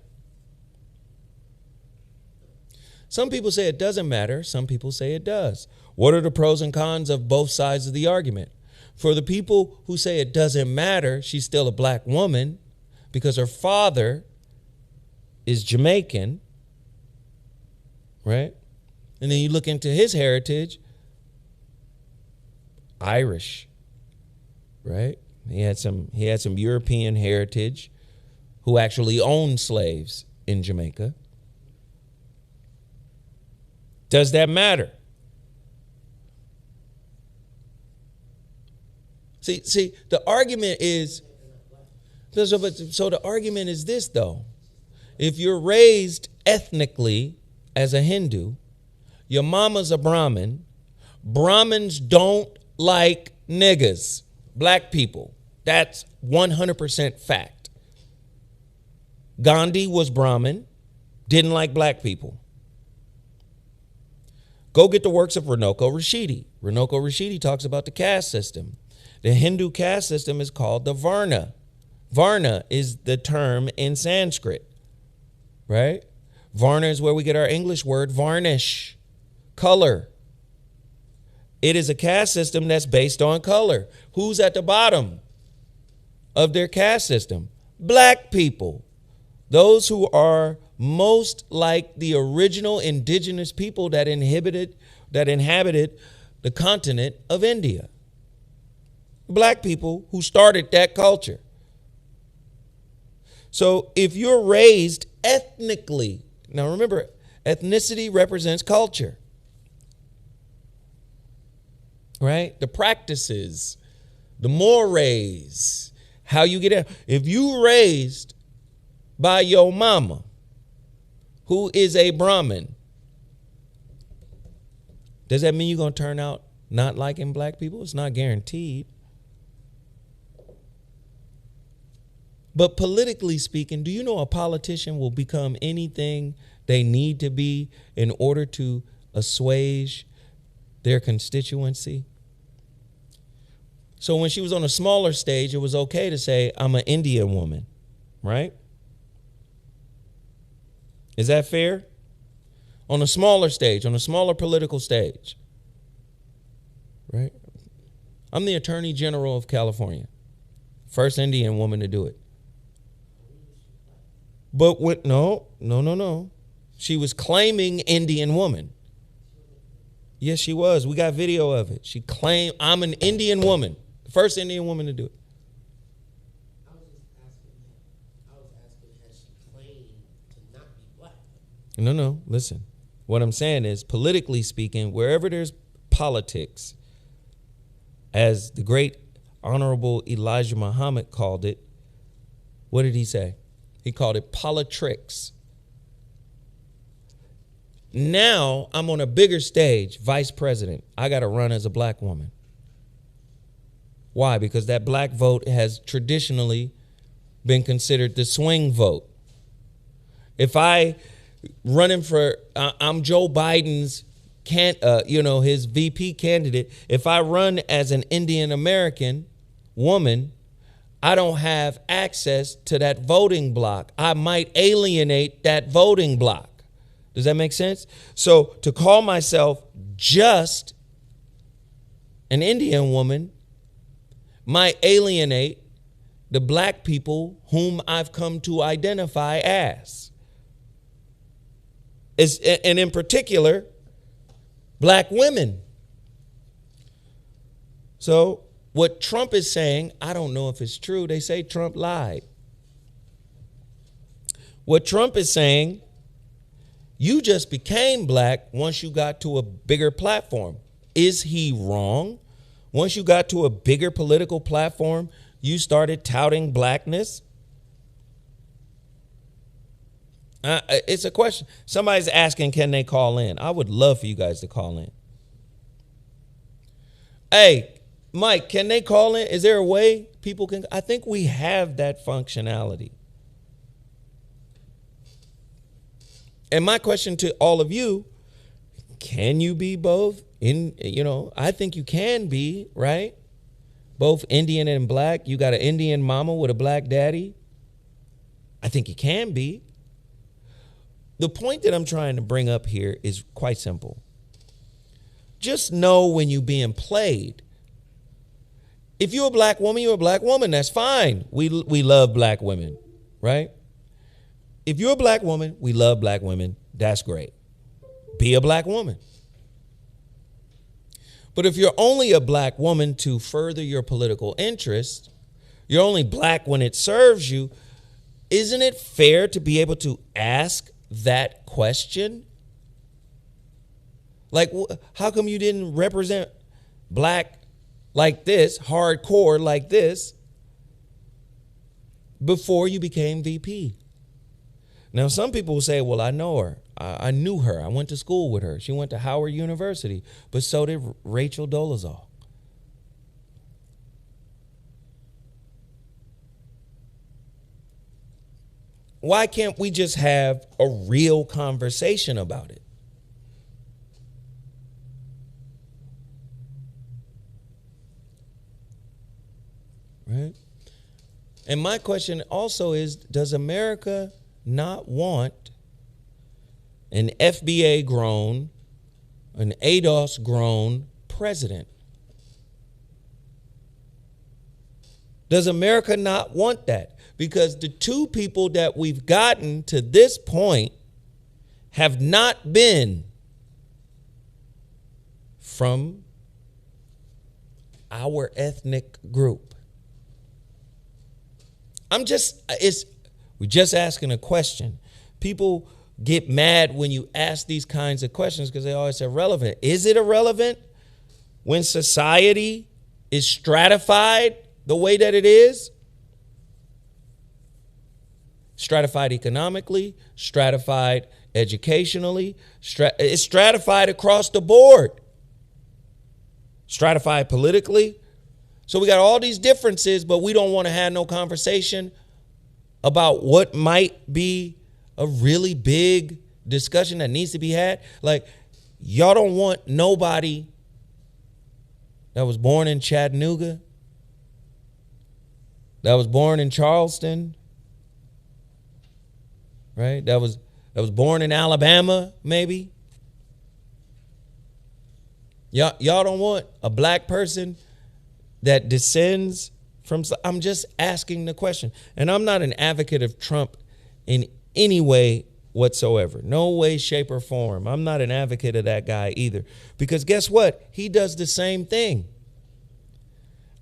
A: Some people say it doesn't matter. Some people say it does. What are the pros and cons of both sides of the argument? For the people who say it doesn't matter, she's still a black woman because her father is Jamaican, right? And then you look into his heritage, Irish, right? He had some European heritage who actually owned slaves in Jamaica. Does that matter? See, the argument is, so the argument is this though. If you're raised ethnically as a Hindu, your mama's a Brahmin, Brahmins don't like niggas, black people. That's 100% fact. Gandhi was Brahmin, didn't like black people. Go get the works of Runoko Rashidi. Runoko Rashidi talks about the caste system. The Hindu caste system is called the Varna. Varna is the term in Sanskrit, right? Varna is where we get our English word varnish, color. It is a caste system that's based on color. Who's at the bottom of their caste system? Black people. Those who are most like the original indigenous people that inhabited the continent of India. Black people who started that culture. So if you're raised ethnically, now remember, ethnicity represents culture, right? The practices, the mores, how you get out. If you raised by your mama, who is a Brahmin, does that mean you're going to turn out not liking black people? It's not guaranteed. But politically speaking, do you know a politician will become anything they need to be in order to assuage their constituency? So when she was on a smaller stage, it was okay to say, I'm an Indian woman, right? Is that fair? On a smaller stage, on a smaller political stage, right? I'm the Attorney General of California, first Indian woman to do it. But what? No. She was claiming Indian woman. Yes, she was. We got video of it. She claimed, I'm an Indian woman, the first Indian woman to do it.
B: I was asking, has she claimed to not be black?
A: No, listen. What I'm saying is, politically speaking, wherever there's politics, as the great Honorable Elijah Muhammad called it, what did he say? He called it politricks. Now I'm on a bigger stage, vice president. I got to run as a black woman. Why? Because that black vote has traditionally been considered the swing vote. If I running for, I'm Joe Biden's his VP candidate. If I run as an Indian American woman, I don't have access to that voting block. I might alienate that voting block. Does that make sense? So to call myself just an Indian woman might alienate the black people whom I've come to identify as. And in particular, black women. So what Trump is saying, I don't know if it's true. They say Trump lied. What Trump is saying, you just became black once you got to a bigger platform. Is he wrong? Once you got to a bigger political platform, you started touting blackness? It's a question. Somebody's asking, can they call in? I would love for you guys to call in. Hey, Mike, can they call in? Is there a way people can? I think we have that functionality. And my question to all of you, can you be both? I think you can be, right? Both Indian and black. You got an Indian mama with a black daddy. I think you can be. The point that I'm trying to bring up here is quite simple. Just know when you're being played. If you're a black woman, you're a black woman. That's fine. We love black women, right? If you're a black woman, we love black women. That's great. Be a black woman. But if you're only a black woman to further your political interest, you're only black when it serves you, isn't it fair to be able to ask that question? Like, how come you didn't represent black like this, hardcore like this, before you became VP? Now, some people will say, well, I know her. I knew her. I went to school with her. She went to Howard University, but so did Rachel Dolezal. Why can't we just have a real conversation about it? Right? And my question also is, does America not want an FBA grown, an ADOS grown president? Does America not want that? Because the two people that we've gotten to this point have not been from our ethnic group. We're just asking a question. People get mad when you ask these kinds of questions because they always say irrelevant. Is it irrelevant when society is stratified the way that it is? Stratified economically, stratified educationally, it's stratified across the board. Stratified politically. So we got all these differences, but we don't want to have no conversation about what might be a really big discussion that needs to be had. Like, y'all don't want nobody that was born in Chattanooga, that was born in Charleston, right? That was born in Alabama, maybe. Y'all don't want a black person that descends from. I'm just asking the question. And I'm not an advocate of Trump in any way whatsoever. No way, shape, or form. I'm not an advocate of that guy either. Because guess what? He does the same thing.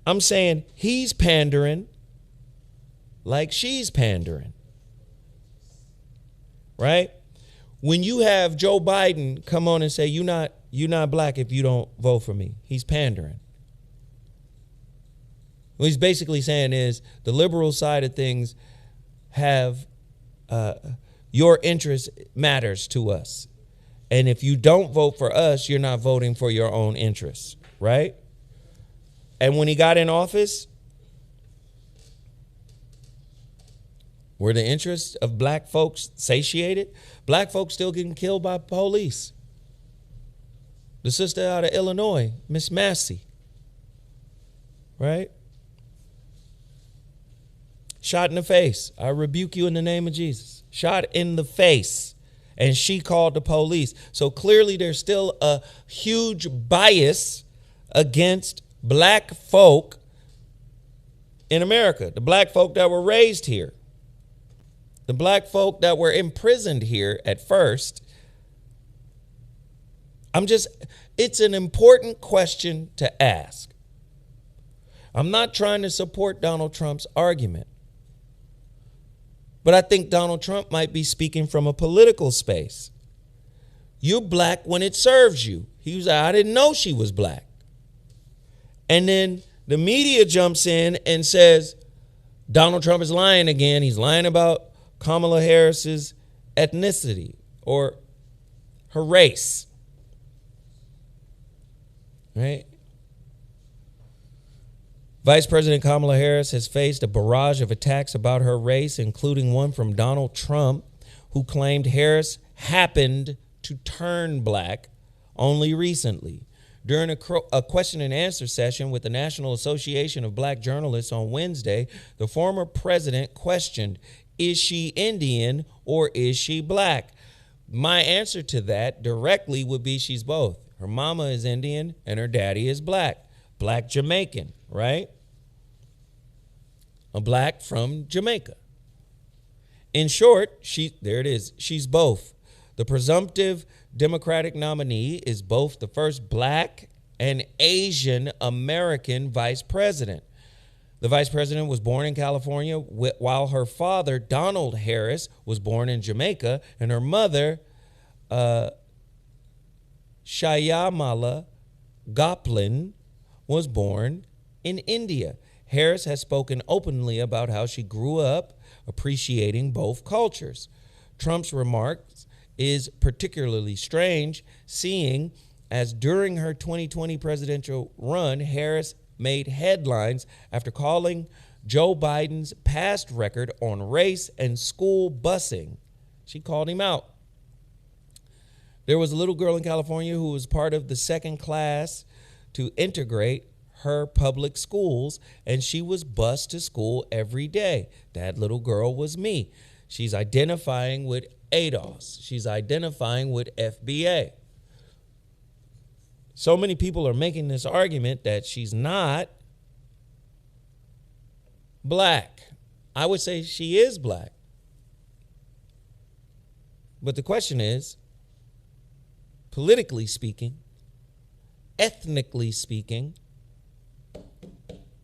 A: I'm saying he's pandering like she's pandering. Right? When you have Joe Biden come on and say, you're not black if you don't vote for me, he's pandering. What he's basically saying is the liberal side of things have your interest matters to us. And if you don't vote for us, you're not voting for your own interests, right? And when he got in office, were the interests of black folks satiated? Black folks still getting killed by police. The sister out of Illinois, Miss Massey, right? Shot in the face. I rebuke you in the name of Jesus. Shot in the face. And she called the police. So clearly there's still a huge bias against black folk in America. The black folk that were raised here. The black folk that were imprisoned here at first. It's an important question to ask. I'm not trying to support Donald Trump's argument. But I think Donald Trump might be speaking from a political space. You're black when it serves you. He was like, I didn't know she was black. And then the media jumps in and says, Donald Trump is lying again. He's lying about Kamala Harris's ethnicity or her race. Right? Vice President Kamala Harris has faced a barrage of attacks about her race, including one from Donald Trump, who claimed Harris happened to turn black only recently. During a question and answer session with the National Association of Black Journalists on Wednesday, the former president questioned, is she Indian or is she black? My answer to that directly would be she's both. Her mama is Indian and her daddy is black. Black Jamaican, right? A black from Jamaica. In short, there it is. She's both. The presumptive Democratic nominee is both the first black and Asian American vice president. The vice president was born in California, while her father, Donald Harris, was born in Jamaica, and her mother, Shyamala Goplin, was born in India. Harris has spoken openly about how she grew up appreciating both cultures. Trump's remarks is particularly strange, seeing as during her 2020 presidential run, Harris made headlines after calling Joe Biden's past record on race and school busing. She called him out. There was a little girl in California who was part of the second class to integrate her public schools, and she was bused to school every day. That little girl was me. She's identifying with ADOS. She's identifying with FBA. So many people are making this argument that she's not black. I would say she is black. But the question is, politically speaking, ethnically speaking,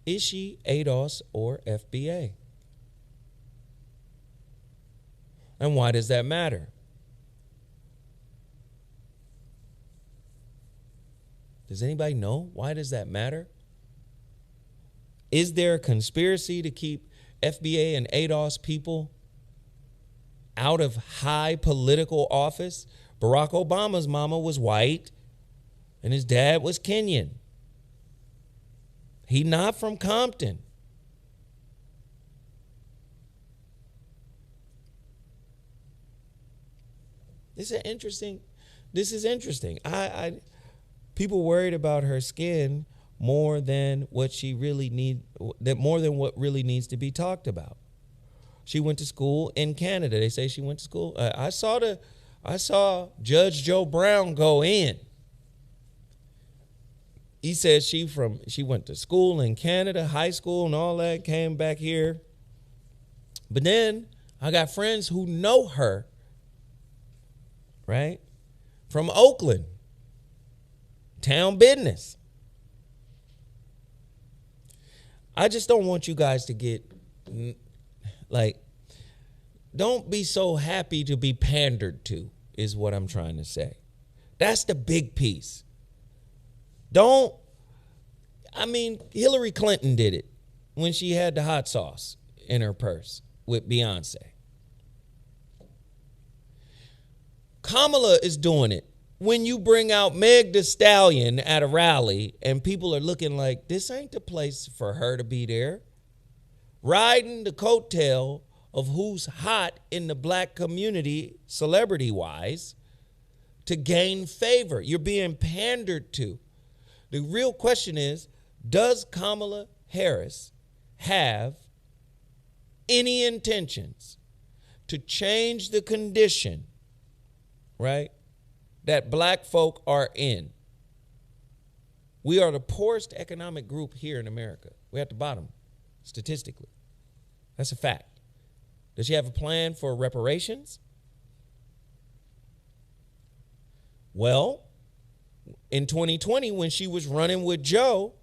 A: is she ADOS or FBA? And why does that matter? Does anybody know? Why does that matter? Is there a conspiracy to keep FBA and ADOS people out of high political office? Barack Obama's mama was white and his dad was Kenyan. He not from Compton. This is interesting. People worried about her skin more than what really needs to be talked about. She went to school in Canada. They say she went to school. I saw Judge Joe Brown go in. He said she went to school in Canada, high school and all that, came back here. But then I got friends who know her, right? From Oakland, town business. I just don't want you guys to get, don't be so happy to be pandered to. is what I'm trying to say. That's the big piece. Hillary Clinton did it when she had the hot sauce in her purse with Beyonce. Kamala is doing it when you bring out Meg Thee Stallion at a rally and people are looking like, this ain't the place for her to be there. Riding the coattail of who's hot in the black community, celebrity-wise, to gain favor. You're being pandered to. The real question is, does Kamala Harris have any intentions to change the condition, right, that black folk are in? We are the poorest economic group here in America. We're at the bottom, statistically. That's a fact. Does she have a plan for reparations? Well, in 2020, when she was running with Joe,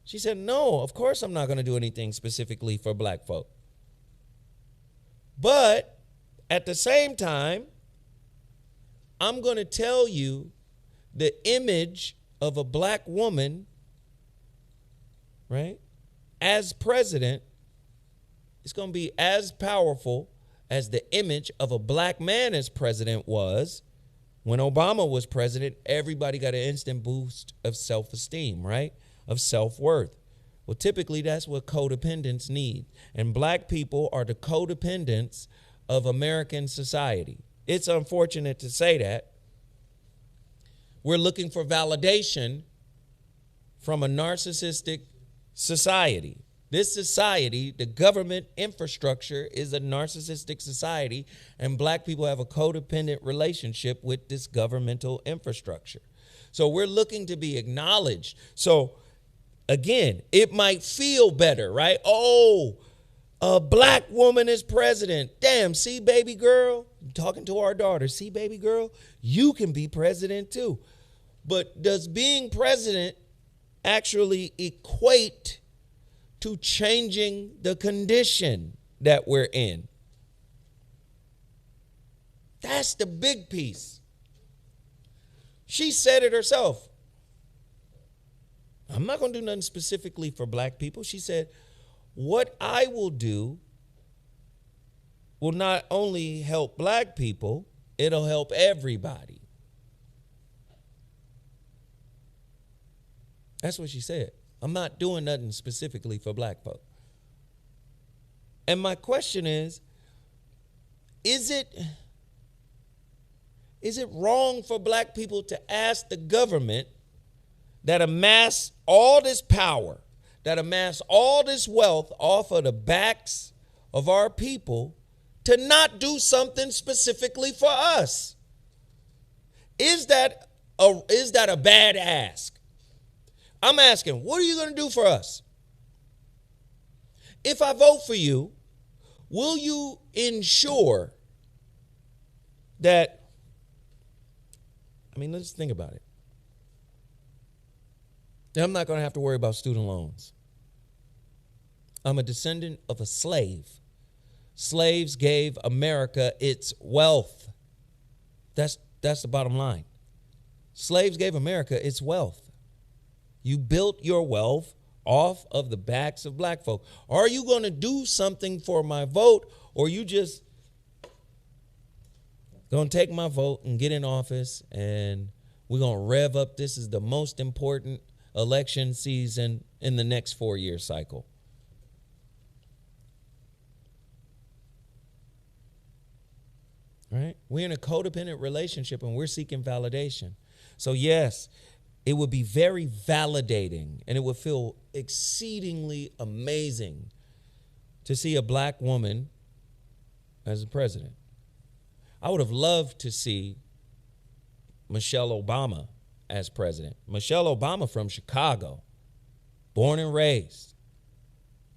A: she said, no, of course I'm not going to do anything specifically for black folk. But at the same time, I'm going to tell you the image of a black woman, right, as president is going to be as powerful as the image of a black man as president was. When Obama was president, everybody got an instant boost of self-esteem, right, of self-worth. Well, typically that's what codependents need. And black people are the codependents of American society. It's unfortunate to say that. We're looking for validation from a narcissistic society. This society, the government infrastructure, is a narcissistic society, and black people have a codependent relationship with this governmental infrastructure. So we're looking to be acknowledged. So again, it might feel better, right? Oh, a black woman is president. Damn, see, baby girl, I'm talking to our daughter, see, baby girl, you can be president too. But does being president actually equate to changing the condition that we're in? That's the big piece. She said it herself. I'm not going to do nothing specifically for black people. She said, what I will do will not only help black people, it'll help everybody. That's what she said. I'm not doing nothing specifically for black folk. And my question is it wrong for black people to ask the government that amass all this power, that amass all this wealth off of the backs of our people, to not do something specifically for us? Is that a bad ask? I'm asking, what are you going to do for us? If I vote for you, will you ensure that, let's think about it. I'm not going to have to worry about student loans. I'm a descendant of a slave. Slaves gave America its wealth. That's the bottom line. Slaves gave America its wealth. You built your wealth off of the backs of black folk. Are you going to do something for my vote, or you just going to take my vote and get in office and we're going to rev up? This is the most important election season in the next 4-year cycle. Right? We're in a codependent relationship and we're seeking validation. So yes, it would be very validating and it would feel exceedingly amazing to see a black woman as a president. I would have loved to see Michelle Obama as president. Michelle Obama from Chicago, born and raised,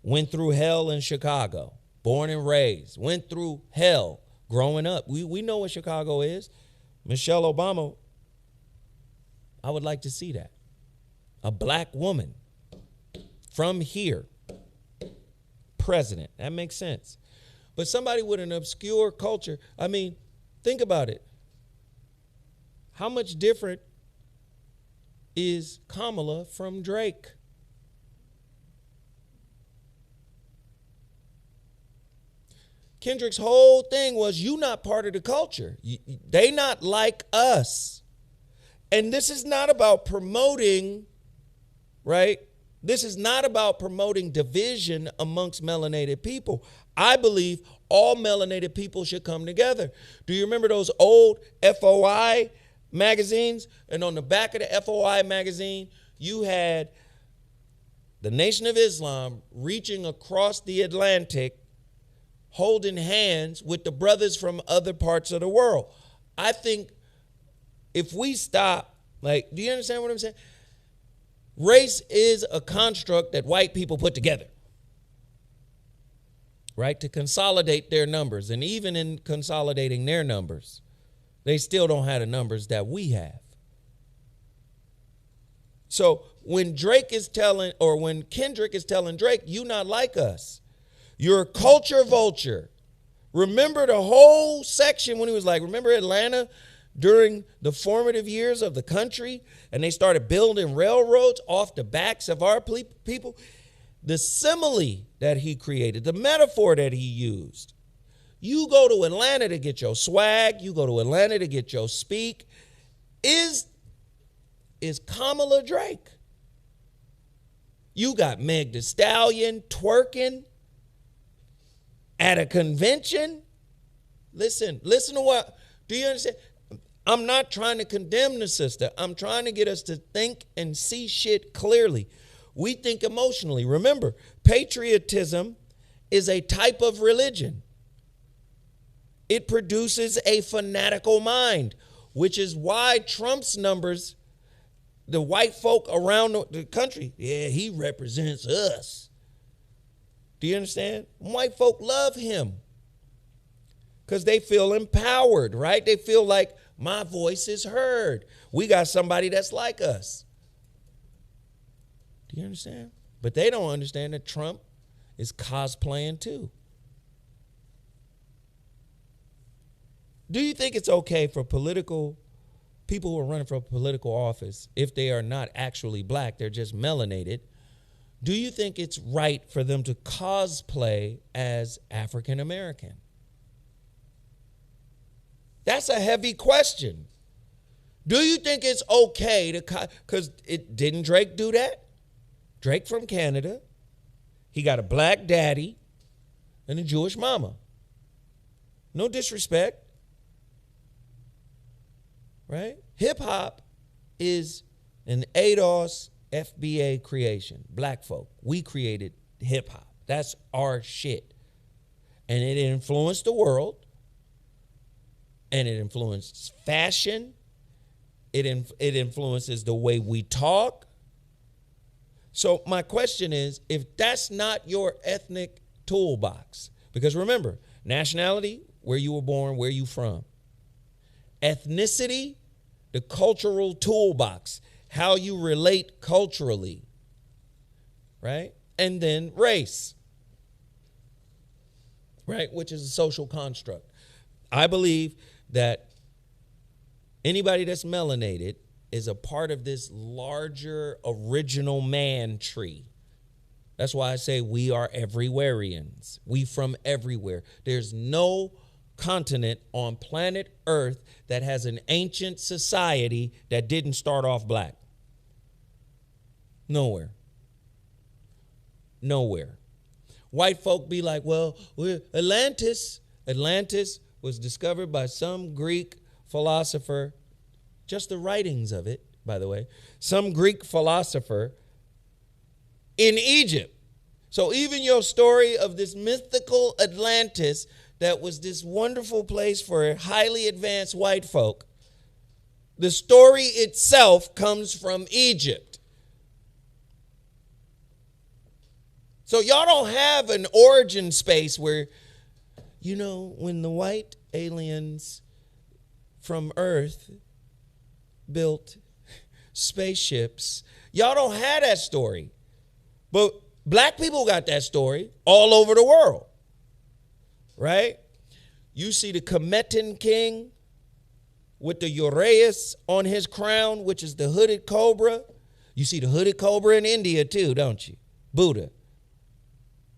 A: went through hell in Chicago, born and raised, went through hell growing up. We know what Chicago is. Michelle Obama, I would like to see that. A black woman from here, president. That makes sense. But somebody with an obscure culture, think about it. How much different is Kamala from Drake? Kendrick's whole thing was, you not part of the culture. They not like us. And this is not about promoting, right? This is not about promoting division amongst melanated people. I believe all melanated people should come together. Do you remember those old FOI magazines? And on the back of the FOI magazine, you had the Nation of Islam reaching across the Atlantic, holding hands with the brothers from other parts of the world. I think if we stop, like, do you understand what I'm saying? Race is a construct that white people put together, right, to consolidate their numbers. And even in consolidating their numbers, they still don't have the numbers that we have. So when Drake is telling, or when Kendrick is telling Drake, you not like us, you're a culture vulture. Remember the whole section when he was like, remember Atlanta during the formative years of the country, and they started building railroads off the backs of our people? The simile that he created, the metaphor that he used. You go to Atlanta to get your swag, you go to Atlanta to get your speak, is Kamala Drake. You got Meg Thee Stallion twerking at a convention. Listen to what, do you understand? I'm not trying to condemn the sister. I'm trying to get us to think and see shit clearly. We think emotionally. Remember, patriotism is a type of religion. It produces a fanatical mind, which is why Trump's numbers, the white folk around the country, yeah, he represents us. Do you understand? White folk love him because they feel empowered, right? They feel like my voice is heard. We got somebody that's like us. Do you understand? But they don't understand that Trump is cosplaying too. Do you think it's okay for political people who are running for political office, if they are not actually black, they're just melanated, do you think it's right for them to cosplay as African American? That's a heavy question. Do you think it's okay to, because didn't Drake do that? Drake from Canada. He got a black daddy and a Jewish mama. No disrespect. Right? Hip hop is an ADOS FBA creation. Black folk. We created hip hop. That's our shit. And it influenced the world. And it influenced fashion. It influences the way we talk. So my question is, if that's not your ethnic toolbox, because remember, nationality, where you were born, where you from. Ethnicity, the cultural toolbox, how you relate culturally, right? And then race, right, which is a social construct. I believe that anybody that's melanated is a part of this larger original man tree. That's why I say we are everywhereans. We from everywhere. There's no continent on planet Earth that has an ancient society that didn't start off black. Nowhere. Nowhere. White folk be like, well, we're Atlantis. Atlantis was discovered by some Greek philosopher, just the writings of it, by the way, some Greek philosopher in Egypt. So even your story of this mythical Atlantis that was this wonderful place for highly advanced white folk, the story itself comes from Egypt. So y'all don't have an origin space where, you know, when the white aliens from Earth built spaceships, y'all don't have that story. But black people got that story all over the world, right? You see the Kemetan king, with the uraeus on his crown, which is the hooded cobra. You see the hooded cobra in India too, don't you? Buddha.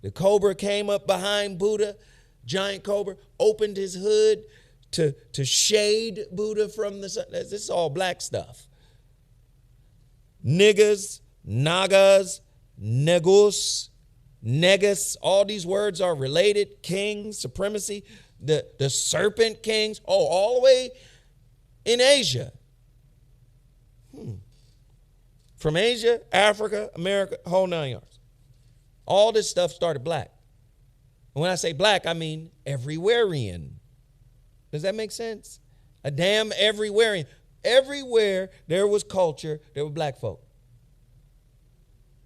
A: The cobra came up behind Buddha, giant cobra, opened his hood to shade Buddha from the sun. This is all black stuff. Niggas, nagas, negus, negus, all these words are related. King, supremacy, the serpent kings, all the way in Asia. From Asia, Africa, America, whole 9 yards. All this stuff started black. And when I say black, I mean everywhereian. Does that make sense? A damn everywhereian. Everywhere there was culture, there were black folk.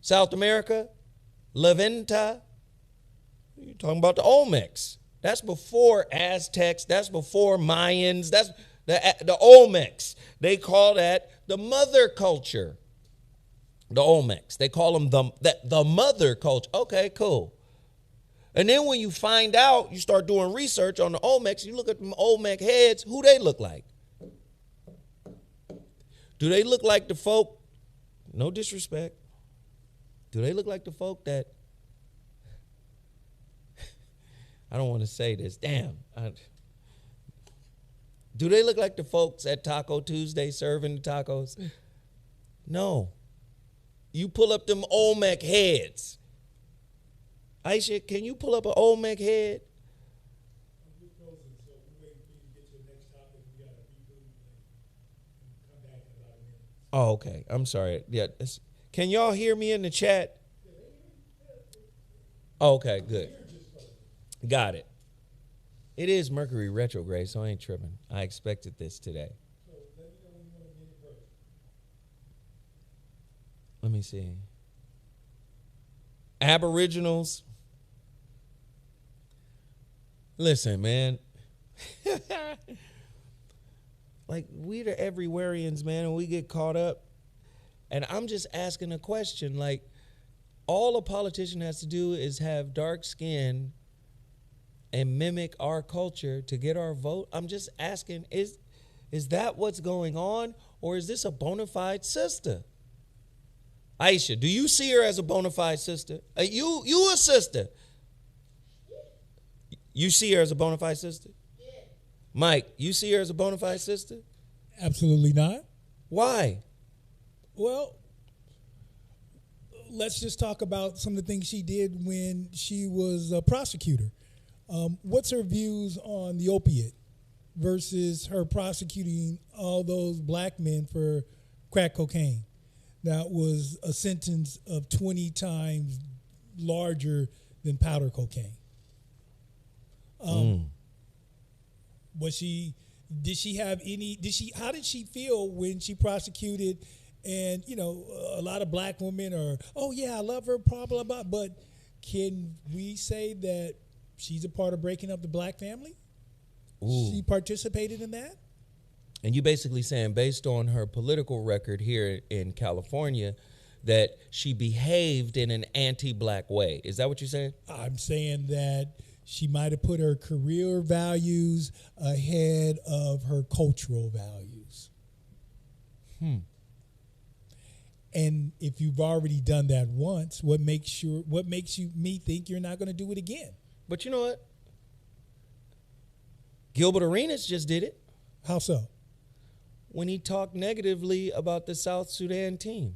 A: South America, La Venta, you're talking about the Olmecs. That's before Aztecs. That's before Mayans. That's the Olmecs. They call that the mother culture. The Olmecs. They call them the mother culture. Okay, cool. And then when you find out, you start doing research on the Olmecs, you look at them Olmec heads, who they look like. Do they look like the folk, no disrespect, do they look like the folk that, I don't want to say this, damn. Do they look like the folks at Taco Tuesday serving the tacos? No. You pull up them Olmec heads. Aisha, can you pull up an Olmec head? Oh, okay. I'm sorry. Yeah. Can y'all hear me in the chat? Oh, okay, good. Got it. It is Mercury retrograde, so I ain't tripping. I expected this today. Let me see. Aboriginals. Listen, man. Like, we the everywhereians, man, and we get caught up. And I'm just asking a question. Like, all a politician has to do is have dark skin and mimic our culture to get our vote. I'm just asking, is that what's going on? Or is this a bona fide sister? Aisha, do you see her as a bona fide sister? You a sister. You see her as a bona fide sister? Yeah. Mike, you see her as a bona fide sister?
B: Absolutely not.
A: Why?
B: Well, let's just talk about some of the things she did when she was a prosecutor. What's her views on the opiate versus her prosecuting all those black men for crack cocaine? That was a sentence of 20 times larger than powder cocaine. How did she feel when she prosecuted and, a lot of black women are, oh yeah, I love her, blah, blah, blah. But can we say that she's a part of breaking up the black family? Ooh. She participated in that?
A: And you basically saying, based on her political record here in California, that she behaved in an anti-black way. Is that what you're saying?
B: I'm saying that she might have put her career values ahead of her cultural values. And if you've already done that once, what makes me think you're not going to do it again?
A: But you know what? Gilbert Arenas just did it.
B: How so?
A: When he talked negatively about the South Sudan team.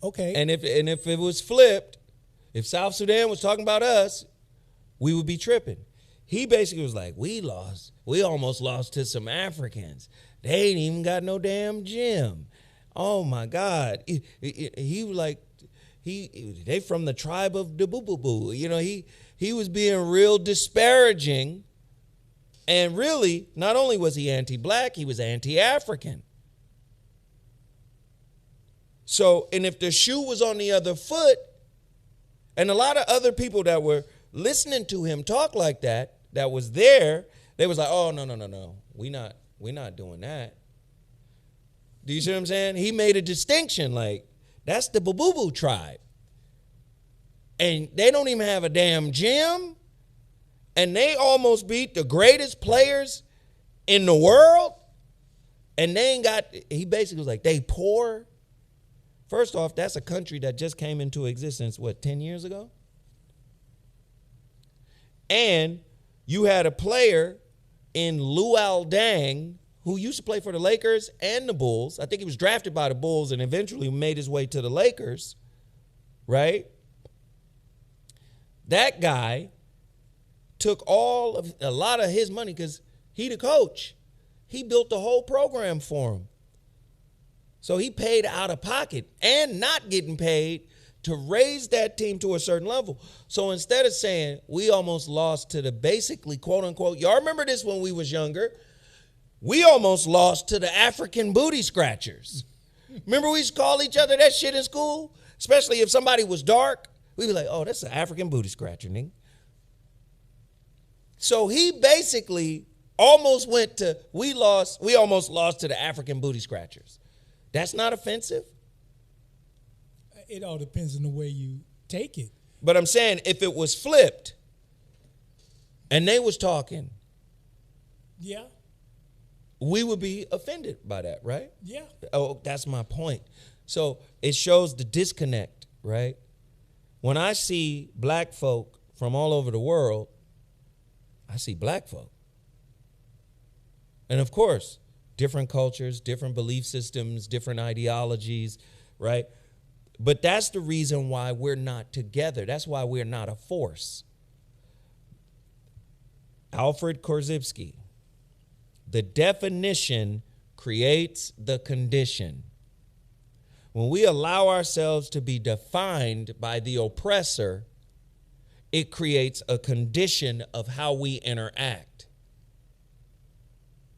B: Okay.
A: And if it was flipped, if South Sudan was talking about us, we would be tripping. He basically was like, we almost lost to some Africans. They ain't even got no damn gym. Oh my God. He was like, they from the tribe of the boo-boo-boo. He was being real disparaging. And really, not only was he anti-black, he was anti-African. So, and if the shoe was on the other foot, and a lot of other people that were listening to him talk like that was there, they was like, oh, no. We not doing that. Do you see what I'm saying? He made a distinction, like, that's the boo-boo tribe. And they don't even have a damn gym. And they almost beat the greatest players in the world, and they ain't got, he basically was like, they poor. First off, that's a country that just came into existence, 10 years ago? And you had a player in Luol Deng who used to play for the Lakers and the Bulls. I think he was drafted by the Bulls and eventually made his way to the Lakers, right? That guy took a lot of his money because he the coach. He built the whole program for him. So he paid out of pocket and not getting paid to raise that team to a certain level. So instead of saying we almost lost to the basically quote unquote, y'all remember this when we was younger, we almost lost to the African booty scratchers. Remember we used to call each other that shit in school? Especially if somebody was dark. We'd be like, oh, that's an African booty scratcher, nigga. So he basically almost went to, we almost lost to the African booty scratchers. That's not offensive?
B: It all depends on the way you take it.
A: But I'm saying if it was flipped and they was talking,
B: yeah,
A: we would be offended by that, right?
B: Yeah.
A: Oh, that's my point. So it shows the disconnect, right? When I see black folk from all over the world, I see black folk. And of course, different cultures, different belief systems, different ideologies, right? But that's the reason why we're not together. That's why we're not a force. Alfred Korzybski, the definition creates the condition. When we allow ourselves to be defined by the oppressor, it creates a condition of how we interact.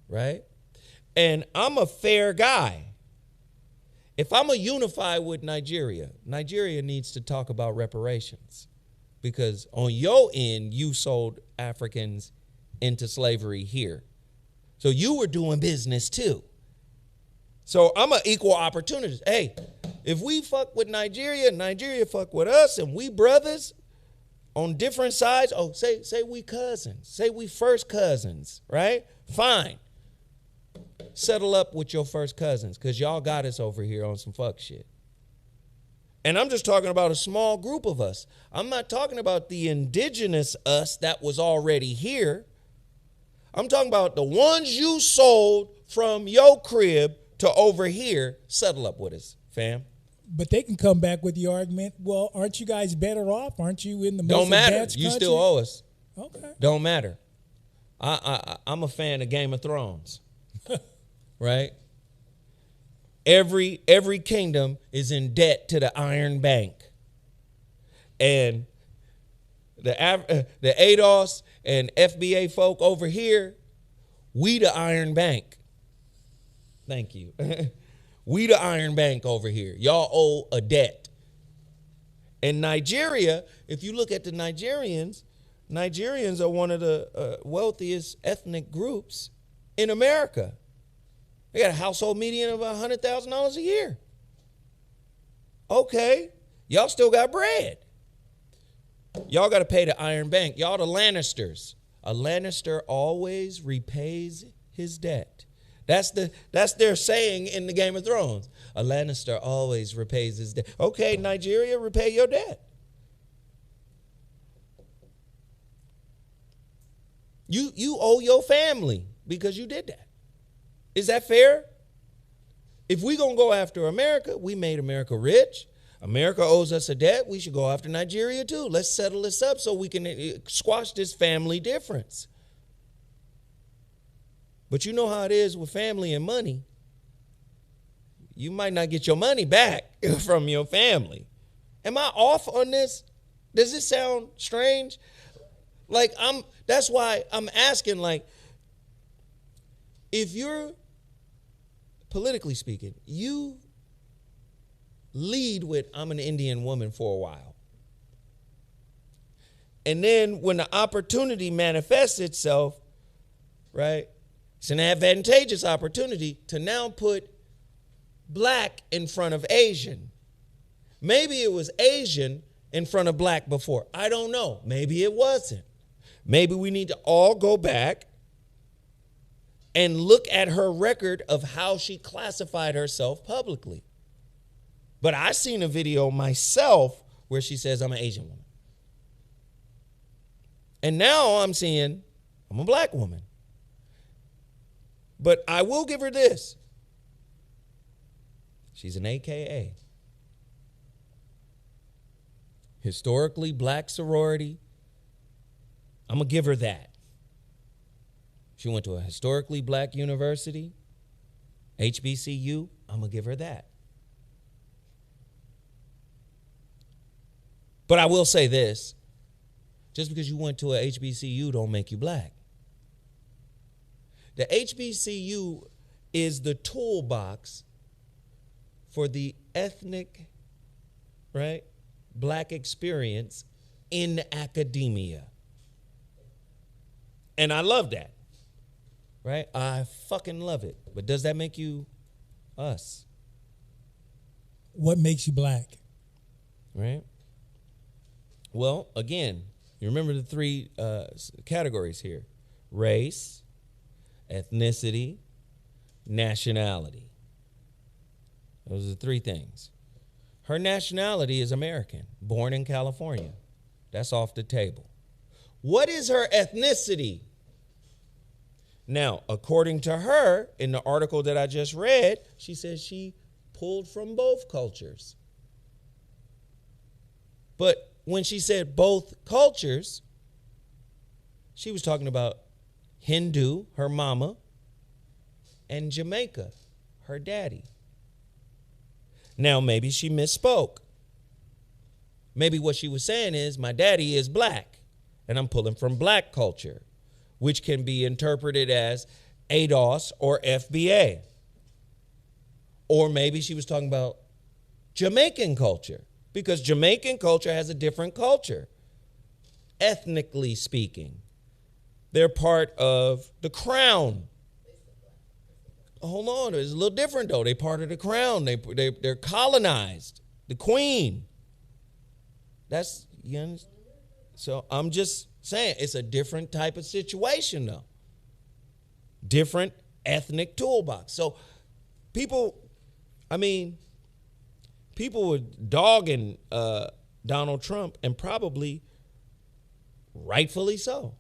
A: Right? And I'm a fair guy. If I'm a unify with Nigeria, Nigeria needs to talk about reparations. Because on your end, you sold Africans into slavery here. So you were doing business too. So I'm an equal opportunist. Hey, if we fuck with Nigeria, Nigeria fuck with us, and we brothers on different sides, oh, say we cousins, say we first cousins, right? Fine. Settle up with your first cousins because y'all got us over here on some fuck shit. And I'm just talking about a small group of us. I'm not talking about the indigenous us that was already here. I'm talking about the ones you sold from your crib to over here. Settle up with us, fam.
B: But they can come back with the argument, well, aren't you guys better off? Aren't you in the most
A: Don't matter.
B: advanced
A: You
B: country?
A: still owe us.
B: Okay.
A: Don't matter. I'm a fan of Game of Thrones. Right? Every kingdom is in debt to the Iron Bank. And the ADOS and FBA folk over here, we the Iron Bank. Thank you. We the Iron Bank over here. Y'all owe a debt. In Nigeria, if you look at the Nigerians are one of the wealthiest ethnic groups in America. They got a household median of $100,000 a year. Okay, y'all still got bread. Y'all got to pay the Iron Bank. Y'all the Lannisters. A Lannister always repays his debt. That's their saying in the Game of Thrones. A Lannister always repays his debt. Okay, Nigeria, repay your debt. You owe your family because you did that. Is that fair? If we're going to go after America, we made America rich. America owes us a debt. We should go after Nigeria too. Let's settle this up so we can squash this family difference. But you know how it is with family and money. You might not get your money back from your family. Am I off on this? Does this sound strange? That's why I'm asking, if you're, politically speaking, you lead with, I'm an Indian woman for a while. And then when the opportunity manifests itself, right, it's an advantageous opportunity to now put black in front of Asian. Maybe it was Asian in front of black before. I don't know. Maybe it wasn't. Maybe we need to all go back and look at her record of how she classified herself publicly. But I seen a video myself where she says, I'm an Asian woman. And now I'm seeing I'm a black woman. But I will give her this. She's an AKA. Historically black sorority. I'm going to give her that. She went to a historically black university, HBCU. I'm going to give her that. But I will say this. Just because you went to a HBCU don't make you black. The HBCU is the toolbox for the ethnic, right, black experience in academia. And I love that, right? I fucking love it. But does that make you us?
B: What makes you black?
A: Right? Well, again, you remember the three categories here: race, ethnicity, nationality. Those are the three things. Her nationality is American, born in California. That's off the table. What is her ethnicity? Now, according to her, in the article that I just read, she says she pulled from both cultures. But when she said both cultures, she was talking about Hindu, her mama, and Jamaica, her daddy. Now, maybe she misspoke. Maybe what she was saying is, my daddy is black, and I'm pulling from black culture, which can be interpreted as ADOS or FBA. Or maybe she was talking about Jamaican culture, because Jamaican culture has a different culture, ethnically speaking. They're part of the crown. Hold on, it's a little different though. They're part of the crown. They're colonized. The queen. That's, you understand? So I'm just saying it's a different type of situation though. Different ethnic toolbox. So people were dogging Donald Trump, and probably rightfully so.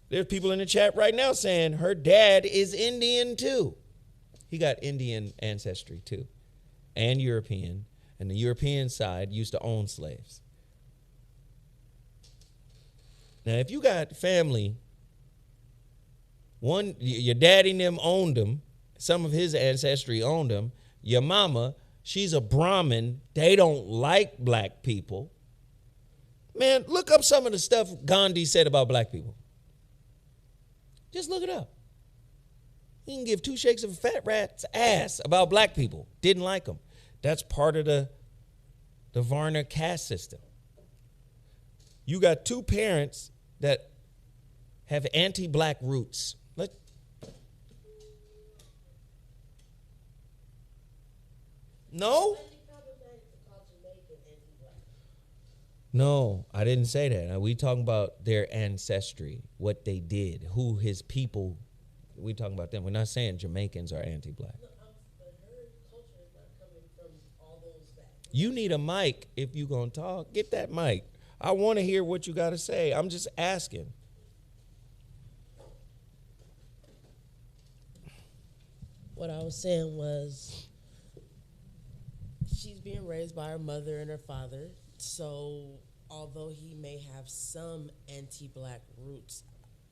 A: There's people in the chat right now saying her dad is Indian too. He got Indian ancestry too, and European. And the European side used to own slaves. Now, if you got family, one, your daddy and them owned them. Some of his ancestry owned them. Your mama, she's a Brahmin. They don't like black people. Man, look up some of the stuff Gandhi said about black people. Just look it up. You can give two shakes of a fat rat's ass about black people. Didn't like them. That's part of the Varna caste system. You got two parents that have anti-black roots. No? No, I didn't say that. We talking about their ancestry, what they did, who his people. We talking about them. We're not saying Jamaicans are anti-black. You need a mic if you gonna talk. Get that mic. I want to hear what you got to say. I'm just asking.
C: What I was saying was, she's being raised by her mother and her father. So although he may have some anti-black roots,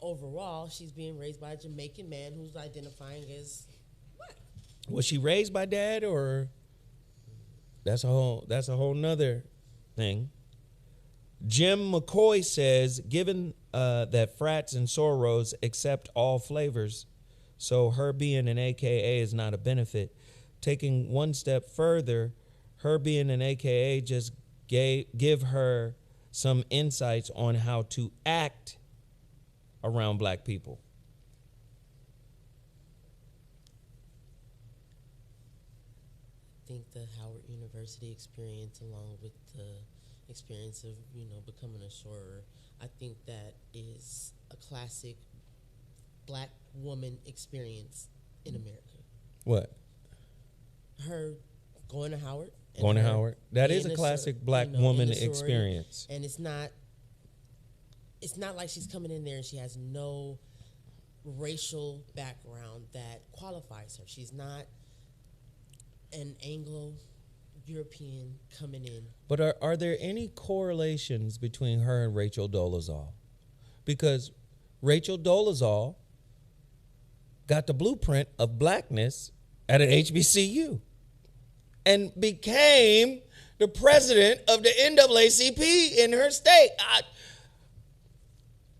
C: overall, she's being raised by a Jamaican man who's identifying as black.
A: Was she raised by dad, or that's a whole nother thing. Jim McCoy says, given that frats and sorors accept all flavors, so her being an AKA is not a benefit. Taking one step further, her being an AKA just give her some insights on how to act around black people.
C: I think the Howard University experience, along with the experience of, becoming a soror, I think that is a classic black woman experience in America.
A: What?
C: Her going to Howard.
A: Going to Howard. That is a
C: being
A: classic black
C: in
A: woman
C: the sorority.
A: experience.
C: And it's not like she's coming in there and she has no racial background that qualifies her. She's not an Anglo-European coming in.
A: But are there any correlations between her and Rachel Dolezal? Because Rachel Dolezal got the blueprint of blackness at an HBCU and became the president of the NAACP in her state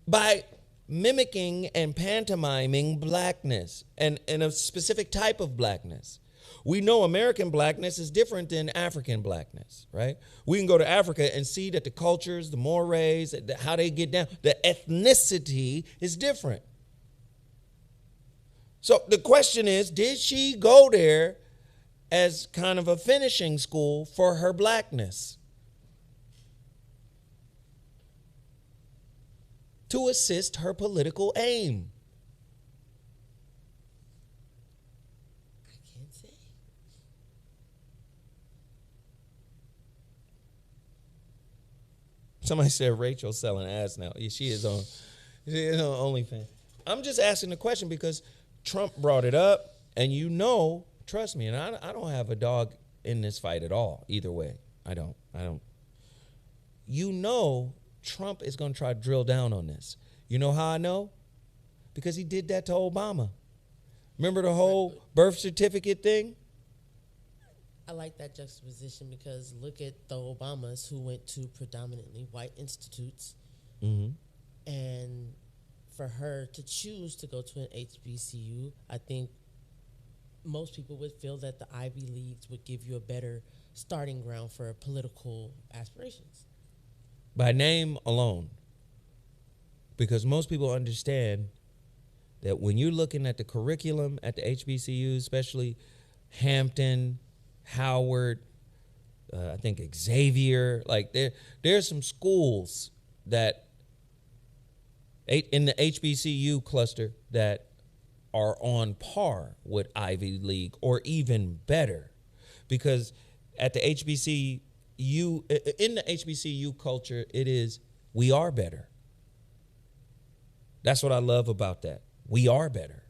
A: by mimicking and pantomiming blackness and a specific type of blackness. We know American blackness is different than African blackness, right? We can go to Africa and see that the cultures, the mores, how they get down, the ethnicity is different. So the question is, did she go there as kind of a finishing school for her blackness to assist her political aim?
C: I can't say.
A: Somebody said Rachel's selling ass now. Yeah, she is on OnlyFans. I'm just asking the question because Trump brought it up, and trust me, and I don't have a dog in this fight at all, either way. I don't. Trump is going to try to drill down on this. You know how I know? Because he did that to Obama. Remember the whole birth certificate thing?
C: I like that juxtaposition because look at the Obamas who went to predominantly white institutes.
A: Mm-hmm.
C: And for her to choose to go to an HBCU, I think most people would feel that the Ivy Leagues would give you a better starting ground for political aspirations.
A: By name alone. Because most people understand that when you're looking at the curriculum at the HBCUs, especially Hampton, Howard, I think Xavier, like there's some schools that in the HBCU cluster that are on par with Ivy League or even better. Because at the HBCU, in the HBCU culture, it is, we are better. That's what I love about that. We are better.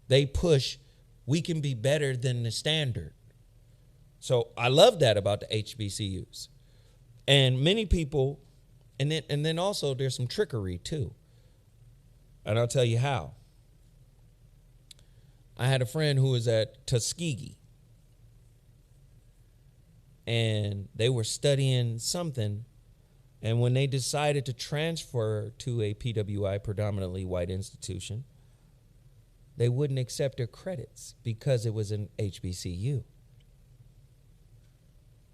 A: They push, we can be better than the standard. So I love that about the HBCUs. And many people, and then also there's some trickery too. And I'll tell you how. I had a friend who was at Tuskegee, and they were studying something, and when they decided to transfer to a PWI, predominantly white institution, they wouldn't accept their credits because it was an HBCU.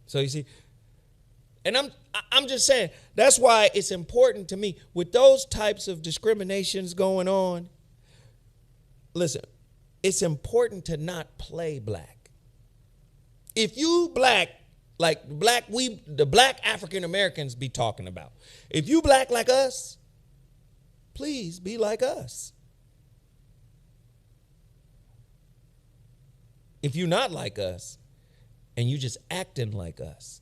A: So you see, and I'm just saying, that's why it's important to me with those types of discriminations going on. Listen, it's important to not play black. If you black, like the black African Americans be talking about, if you black like us, please be like us. If you're not like us and you just acting like us,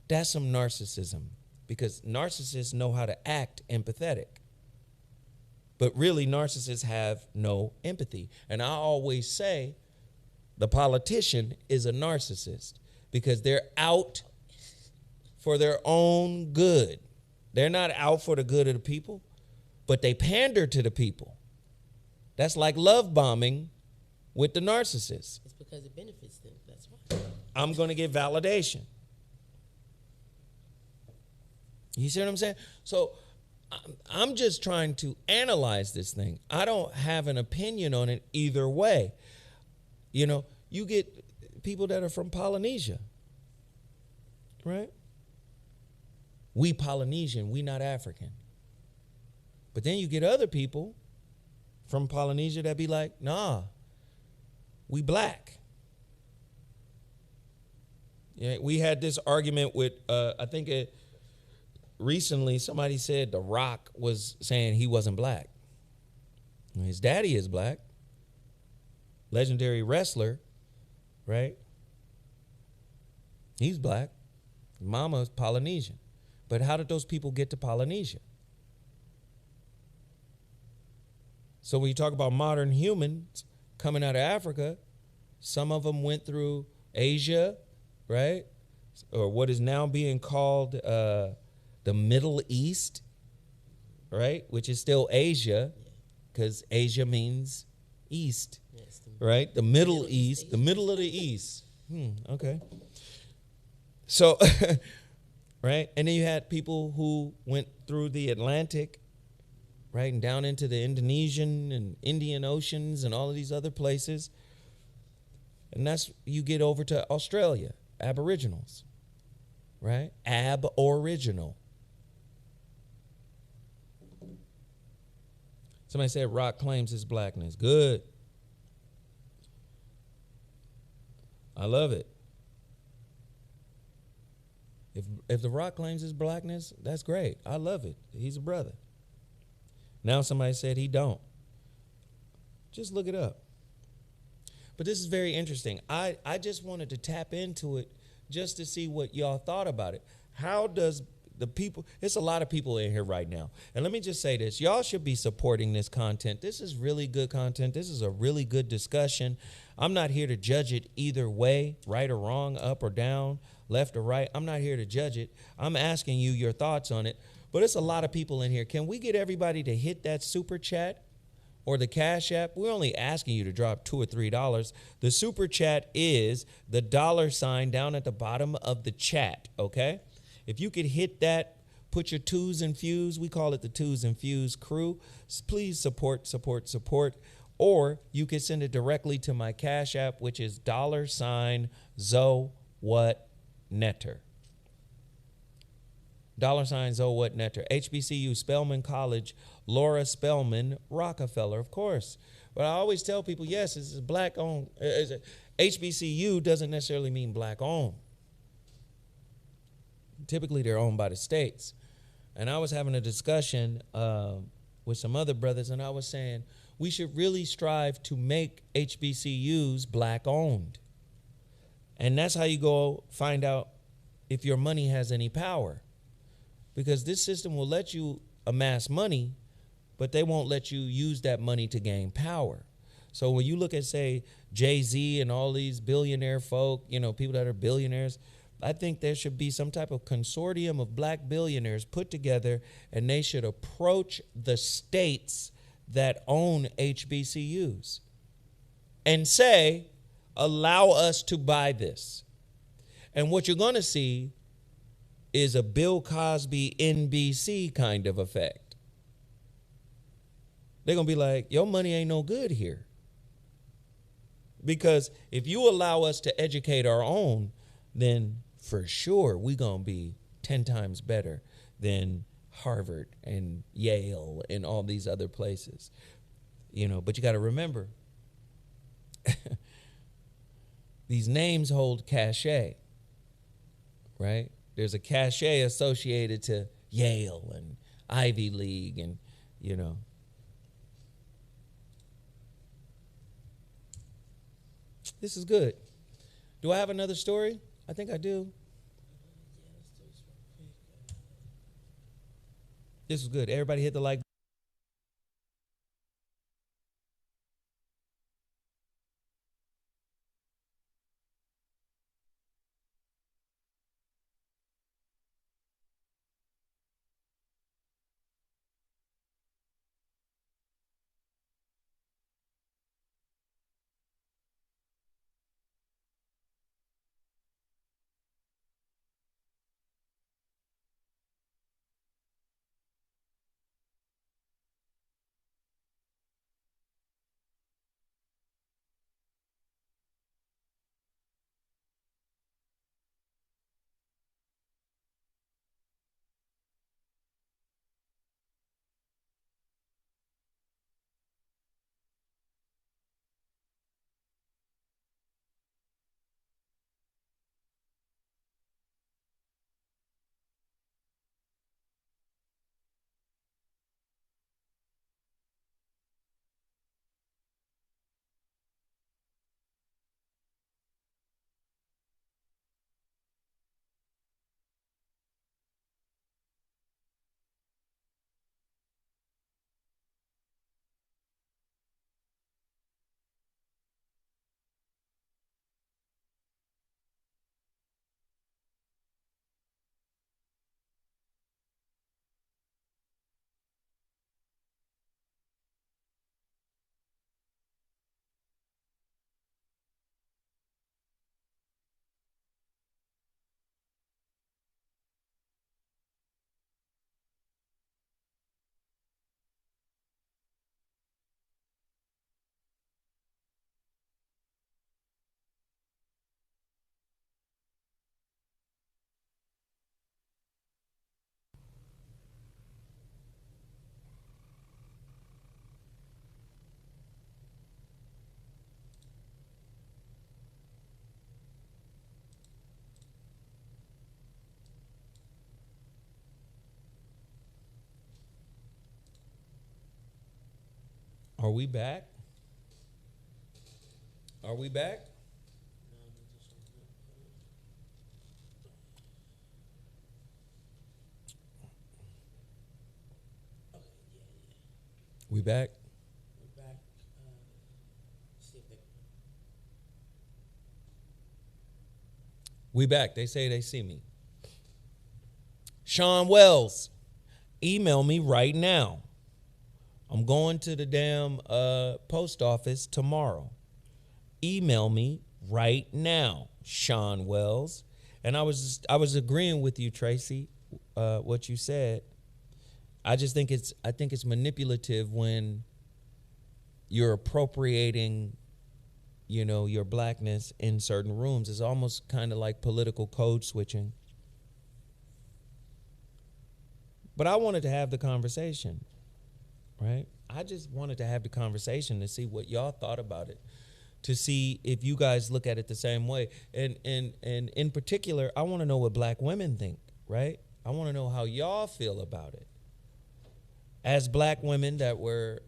A: that's some narcissism, because narcissists know how to act empathetic. But really, narcissists have no empathy. And I always say the politician is a narcissist because they're out for their own good. They're not out for the good of the people, but they pander to the people. That's like love bombing with the narcissist.
C: It's because it benefits them. That's why.
A: I'm going to get validation. You see what I'm saying? So I'm just trying to analyze this thing. I don't have an opinion on it either way. You know, you get people that are from Polynesia, right? We Polynesian, we not African. But then you get other people from Polynesia that be like, nah, we black. Yeah, we had this argument with, recently somebody said The Rock was saying he wasn't black. His daddy is black. Legendary wrestler, right? He's black. Mama is Polynesian. But how did those people get to Polynesia? So when you talk about modern humans coming out of Africa, some of them went through Asia, right? Or what is now being called the Middle East, right? Which is still Asia, because Asia means east, right? The Middle East, the middle of the East. Okay. So, right? And then you had people who went through the Atlantic, right? And down into the Indonesian and Indian Oceans and all of these other places. And that's, you get over to Australia, Aboriginals, right? Aboriginal. Somebody said Rock claims his blackness. Good. I love it. If The Rock claims his blackness, that's great. I love it. He's a brother. Now somebody said he don't. Just look it up. But this is very interesting. I just wanted to tap into it just to see what y'all thought about it. How does the people, it's a lot of people in here right now. And let me just say this. Y'all should be supporting this content. This is really good content. This is a really good discussion. I'm not here to judge it either way, right or wrong, up or down, left or right. I'm not here to judge it. I'm asking you your thoughts on it. But it's a lot of people in here. Can we get everybody to hit that super chat or the Cash App? We're only asking you to drop $2 or $3. The super chat is the $ down at the bottom of the chat, okay? If you could hit that, put your twos and fews. We call it the twos and fews crew. Please support. Or you can send it directly to my Cash App, which is $ZoWhatNetter. $ZoWhatNetter. HBCU, Spelman College, Laura Spelman, Rockefeller, of course. But I always tell people, yes, it's black owned. HBCU doesn't necessarily mean black owned. Typically, they're owned by the states. And I was having a discussion with some other brothers, and I was saying we should really strive to make HBCUs black owned. And that's how you go find out if your money has any power. Because this system will let you amass money, but they won't let you use that money to gain power. So when you look at, say, Jay-Z and all these billionaire folk, you know, people that are billionaires, I think there should be some type of consortium of black billionaires put together, and they should approach the states that own HBCUs and say, allow us to buy this. And what you're going to see is a Bill Cosby NBC kind of effect. They're going to be like, your money ain't no good here. Because if you allow us to educate our own, then for sure we're going to be 10 times better than Harvard and Yale and all these other places. You know, but you got to remember, these names hold cachet, right? There's a cachet associated to Yale and Ivy League and, you know. This is good. Do I have another story? I think I do. This is good. Everybody hit the like. Are we back? Are we back? We back?
C: We're back. See if they
A: We back. They say they see me. Sean Wells, email me right now. I'm going to the damn post office tomorrow. Email me right now, Sean Wells. And I was agreeing with you, Tracy, what you said. I think it's manipulative when you're appropriating, your blackness in certain rooms. It's almost kind of like political code switching. But I wanted to have the conversation, right? I just wanted to have the conversation to see what y'all thought about it, to see if you guys look at it the same way. And in particular, I want to know what black women think, right? I want to know how y'all feel about it. As black women that were,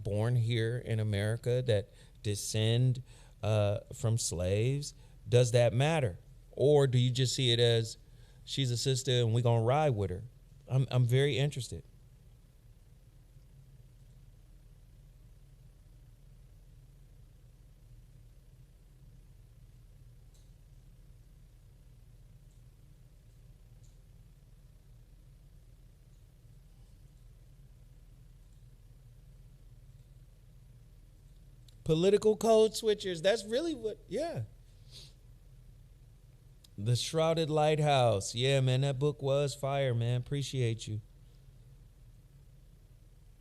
A: born here in America, that descend from slaves, does that matter? Or do you just see it as she's a sister and we're going to ride with her? I'm very interested. Political code switchers. That's really what, yeah. The Shrouded Lighthouse. Yeah, man, that book was fire, man. Appreciate you.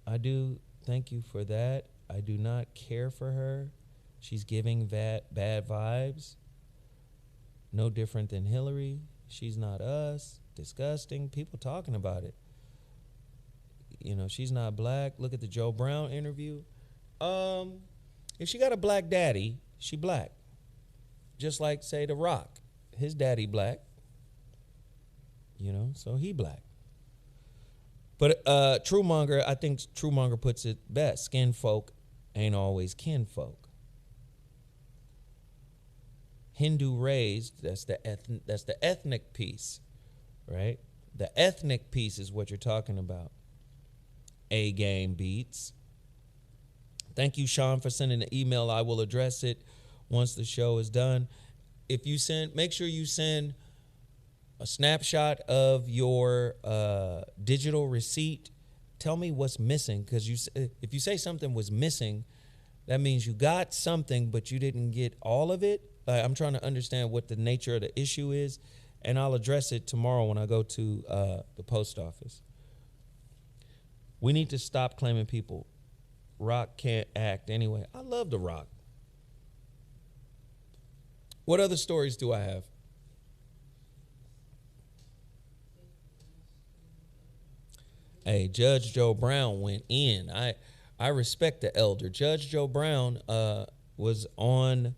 A: I do thank you for that. I do not care for her. She's giving bad vibes. No different than Hillary. She's not us. Disgusting. People talking about it. She's not black. Look at the Joe Brown interview. If she got a black daddy, she black. Just like, say, The Rock. His daddy black. So he black. But Truemonger, I think Truemonger puts it best. Skin folk ain't always kinfolk. Hindu raised, that's the ethnic piece, right? The ethnic piece is what you're talking about. A-game beats. Thank you, Sean, for sending the email. I will address it once the show is done. If you make sure you send a snapshot of your digital receipt. Tell me what's missing, because if you say something was missing, that means you got something, but you didn't get all of it. I'm trying to understand what the nature of the issue is, and I'll address it tomorrow when I go to the post office. We need to stop claiming people. Rock can't act anyway. I love The Rock. What other stories do I have? Hey, Judge Joe Brown went in. I respect the elder. Judge Joe Brown was on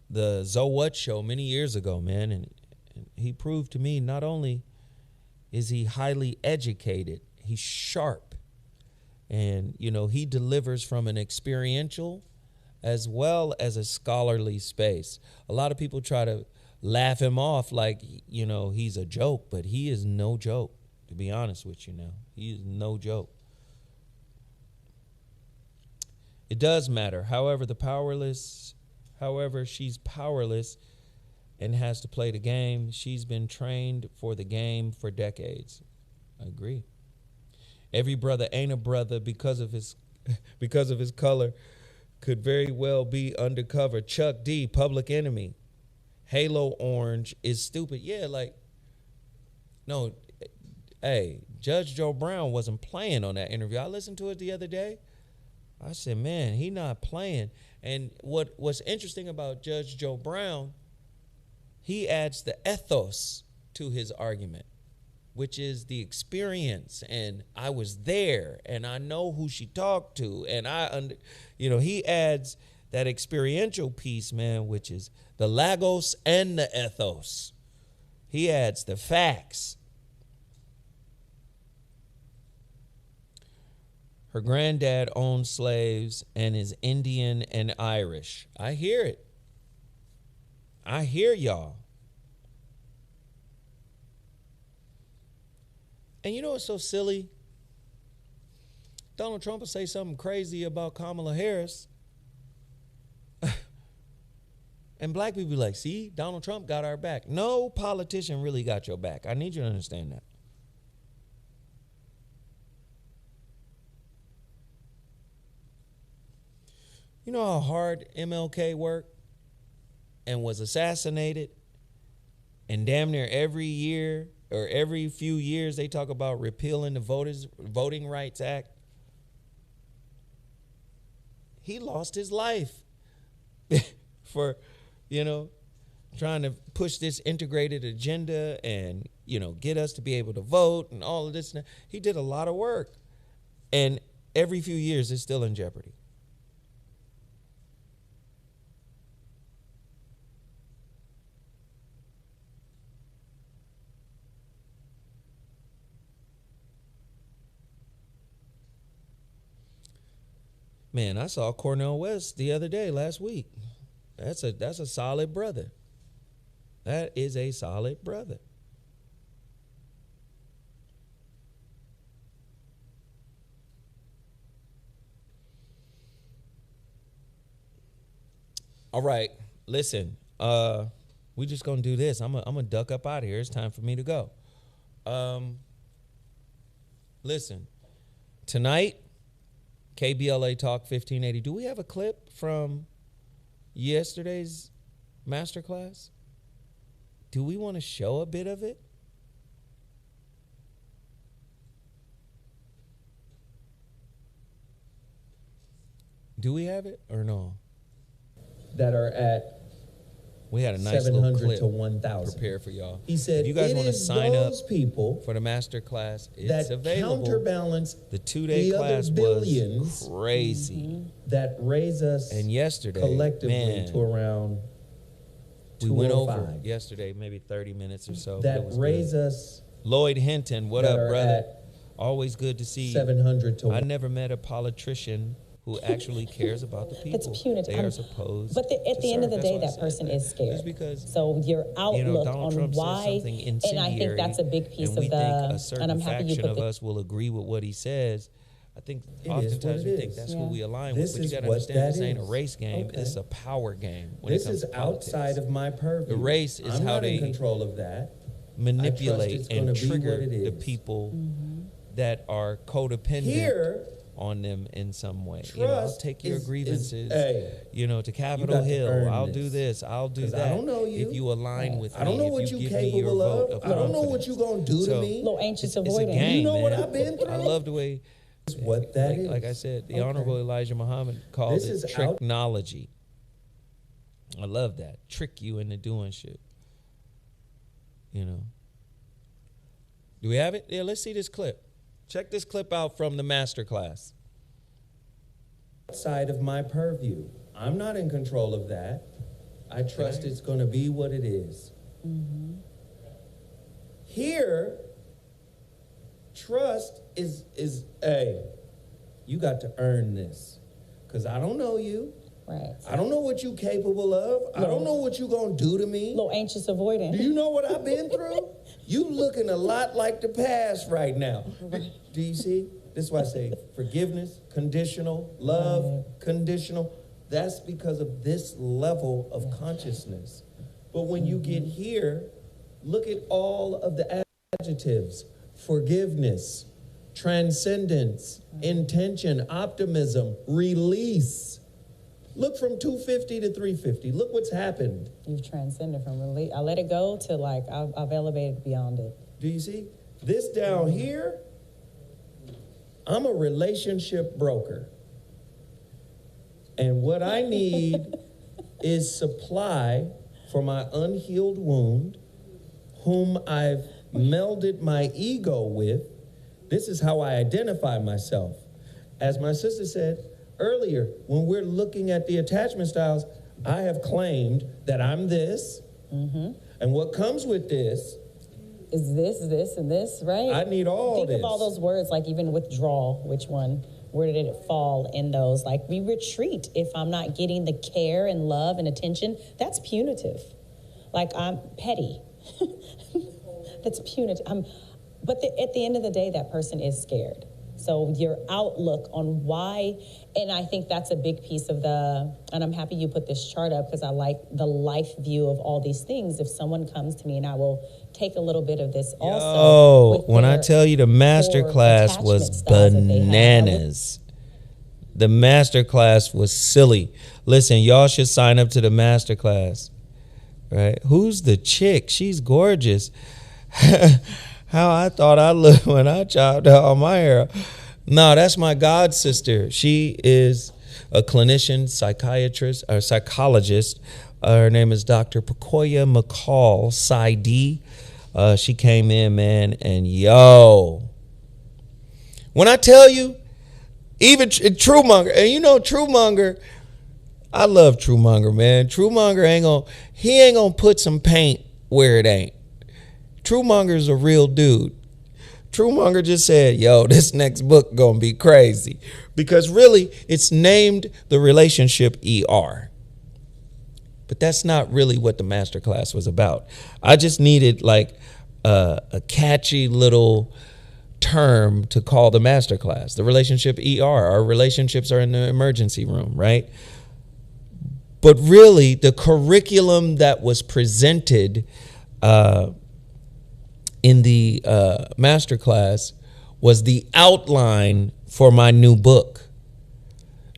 A: the ZoWhat show many years ago, man, and he proved to me not only is he highly educated, he's sharp. And, he delivers from an experiential as well as a scholarly space. A lot of people try to laugh him off like, he's a joke, but he is no joke, to be honest with you now. He is no joke. It does matter. However, she's powerless and has to play the game. She's been trained for the game for decades. I agree. Every brother ain't a brother because of his color. Could very well be undercover. Chuck D, Public Enemy. Halo Orange is stupid. Yeah, no. Hey, Judge Joe Brown wasn't playing on that interview. I listened to it the other day. I said, man, he not playing. And what's interesting about Judge Joe Brown, he adds the ethos to his argument, which is the experience, and I was there, and I know who she talked to, and he adds that experiential piece, man, which is the Lagos and the ethos. He adds the facts. Her granddad owned slaves and is Indian and Irish. I hear it. I hear y'all. And you know what's so silly? Donald Trump will say something crazy about Kamala Harris. And black people be like, see, Donald Trump got our back. No politician really got your back. I need you to understand that. You know how hard MLK worked and was assassinated? And damn near every year or every few years they talk about repealing the Voting Rights Act. He lost his life for, trying to push this integrated agenda and, get us to be able to vote and all of this. He did a lot of work. And every few years it's still in jeopardy. Man, I saw Cornel West the other day, last week. That's a solid brother. That is a solid brother. All right, listen. We just gonna do this. I'm gonna duck up out of here. It's time for me to go. Listen, tonight, KBLA Talk 1580. Do we have a clip from yesterday's Masterclass? Do we want to show a bit of it? Do we have it or no?
D: That are at
A: we had a nice little
D: 700
A: clip
D: to 1,000.
A: prepared for y'all.
D: He said,
A: if you guys want to sign up
D: people
A: for the Masterclass, it's
D: that
A: available.
D: Counterbalance
A: the 2-day class was crazy.
D: That raise us
A: and yesterday,
D: collectively to around
A: we went over yesterday, maybe 30 minutes or so.
D: That raise us.
A: Lloyd Hinton, what up, brother? Always good to see you.
D: 700 to
A: I never met a politician who actually cares about the people.
E: It's punitive.
A: They are supposed
E: but at the end of the day, that person is scared.
A: Just because,
E: so your outlook
A: Donald
E: on
A: Trump
E: why,
A: and
E: I think that's a big piece
A: and
E: of
A: we
E: the.
A: think a certain
E: and I'm happy you
A: faction
E: put
A: of us will agree with what he says. I think oftentimes we think that's who we align with, but you got to understand this ain't a race game; it's a power game. When
D: this
A: it comes
D: is
A: to
D: outside of my purview.
A: The race is
D: I'm
A: how
D: not
A: they
D: in control of that.
A: Manipulate and trigger the people that are codependent on them in some way. I'll take your grievances, to Capitol Hill. I'll do this. I'll do that.
D: I don't know you.
A: If you align with me,
D: I don't know what you're capable of. I don't know what you're going to do to me.
E: A little anxious
A: it's
E: avoiding.
A: A game,
D: you know
A: man.
D: what I've been through?
A: I love the way,
D: what that is.
A: Like I said, the Honorable Elijah Muhammad called it tricknology. I love that. Trick you into doing shit. Do we have it? Yeah, let's see this clip. Check this clip out from the Masterclass.
D: Outside of my purview. I'm not in control of that. I trust it's going to be what it is. Here, trust is you got to earn this. Because I don't know you.
E: Right.
D: I don't know what you're capable of. I don't know what you're going to do to me.
E: A little anxious avoiding.
D: Do you know what I've been through? You looking a lot like the past right now. Do you see? This is why I say forgiveness, conditional, love, conditional. That's because of this level of consciousness. But when you get here, look at all of the adjectives. Forgiveness, transcendence, intention, optimism, release. Look from 250 to 350. Look what's happened.
E: You've transcended from release. I let it go to I've elevated beyond it.
D: Do you see? This down here, I'm a relationship broker. And what I need is supply for my unhealed wound, whom I've melded my ego with. This is how I identify myself. As my sister said earlier, when we're looking at the attachment styles, I have claimed that I'm this. And what comes with this
E: is this, and this, right?
D: I need all
E: Think
D: this.
E: of all those words, like even withdrawal, which one where did it fall in those? Like, we retreat if I'm not getting the care and love and attention. That's punitive. Like, I'm petty. That's punitive. But at the end of the day, that person is scared. So your outlook on why, and I think that's a big piece of and I'm happy you put this chart up because I like the life view of all these things. If someone comes to me, and I will take a little bit of this also.
A: When I tell you the masterclass was bananas. The masterclass was silly. Listen, y'all should sign up to the masterclass. Right? Who's the chick? She's gorgeous. How I thought I looked when I chopped all my hair. No, that's my god sister. She is a clinician, psychiatrist, or psychologist. Her name is Dr. Pakoya McCall, Psy-D. She came in, man, and when I tell you, even Truemonger, and you know Truemonger, I love Truemonger, man. Truemonger ain't gonna put some paint where it ain't. Truemonger's a real dude. Truemonger just said, this next book gonna be crazy. Because really, it's named The Relationship ER. But that's not really what the masterclass was about. I just needed like a catchy little term to call the masterclass. The Relationship ER. Our relationships are in the emergency room, right? But really, the curriculum that was presented in the masterclass was the outline for my new book.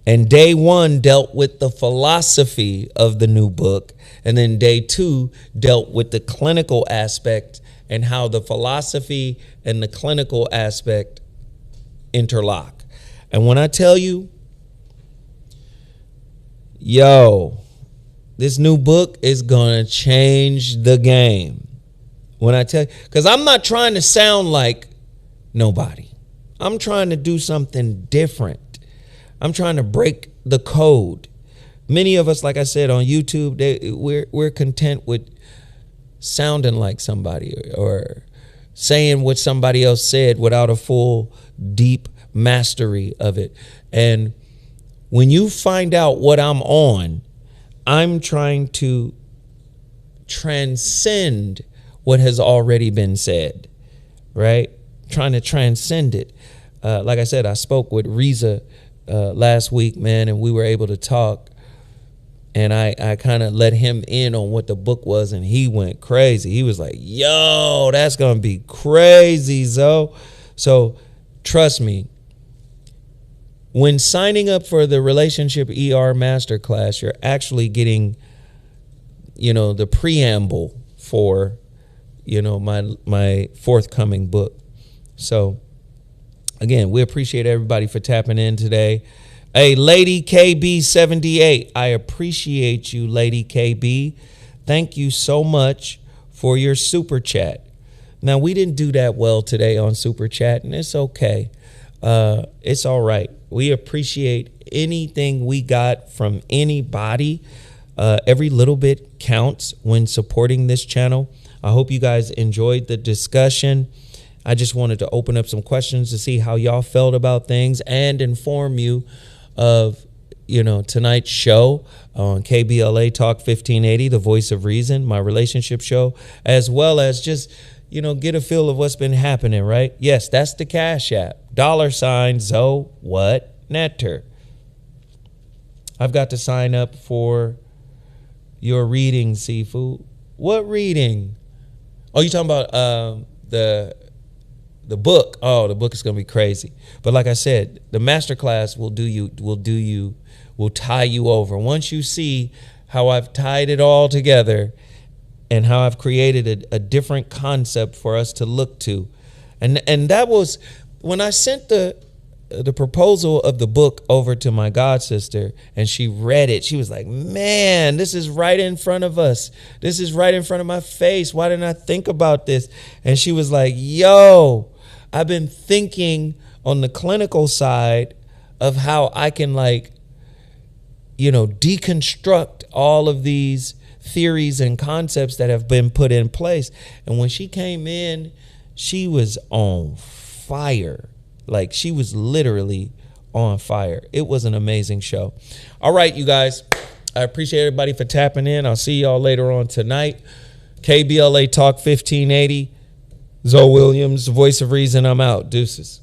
A: And day one dealt with the philosophy of the new book. And then day two dealt with the clinical aspect and how the philosophy and the clinical aspect interlock. And when I tell you, this new book is going to change the game. When I tell you, because I'm not trying to sound like nobody. I'm trying to do something different. I'm trying to break the code. Many of us, like I said, on YouTube, we're content with sounding like somebody or saying what somebody else said without a full, deep mastery of it. And when you find out what I'm on, I'm trying to transcend what has already been said, right? Trying to transcend it. Like I said, I spoke with Reza last week, man, and we were able to talk. And I kind of let him in on what the book was, and he went crazy. He was like, that's going to be crazy, Zo. So trust me, when signing up for the Relationship ER Masterclass, you're actually getting, the preamble for my forthcoming book. So again, we appreciate everybody for tapping in today. Hey, Lady KB78, I appreciate you, Lady KB. Thank you so much for your super chat. Now, we didn't do that well today on super chat, and it's okay. It's all right. We appreciate anything we got from anybody. Every little bit counts when supporting this channel. I hope you guys enjoyed the discussion. I just wanted to open up some questions to see how y'all felt about things and inform you of, tonight's show on KBLA Talk 1580, The Voice of Reason, my relationship show, as well as just, get a feel of what's been happening, right? Yes, that's the Cash App. $ZoWhat Netter. I've got to sign up for your reading, Seafood. What reading? Oh, you talking about the book? Oh, the book is gonna be crazy. But like I said, the masterclass will tie you over. Once you see how I've tied it all together and how I've created a different concept for us to look to, and that was when I sent the proposal of the book over to my god sister, and she read it. She was like, man, this is right in front of us. This is right in front of my face. Why didn't I think about this? And she was like, I've been thinking on the clinical side of how I can deconstruct all of these theories and concepts that have been put in place. And when she came in, she was on fire. Like, she was literally on fire. It was an amazing show. All right, you guys. I appreciate everybody for tapping in. I'll see y'all later on tonight. KBLA Talk 1580. Zoe Williams, Voice of Reason. I'm out. Deuces.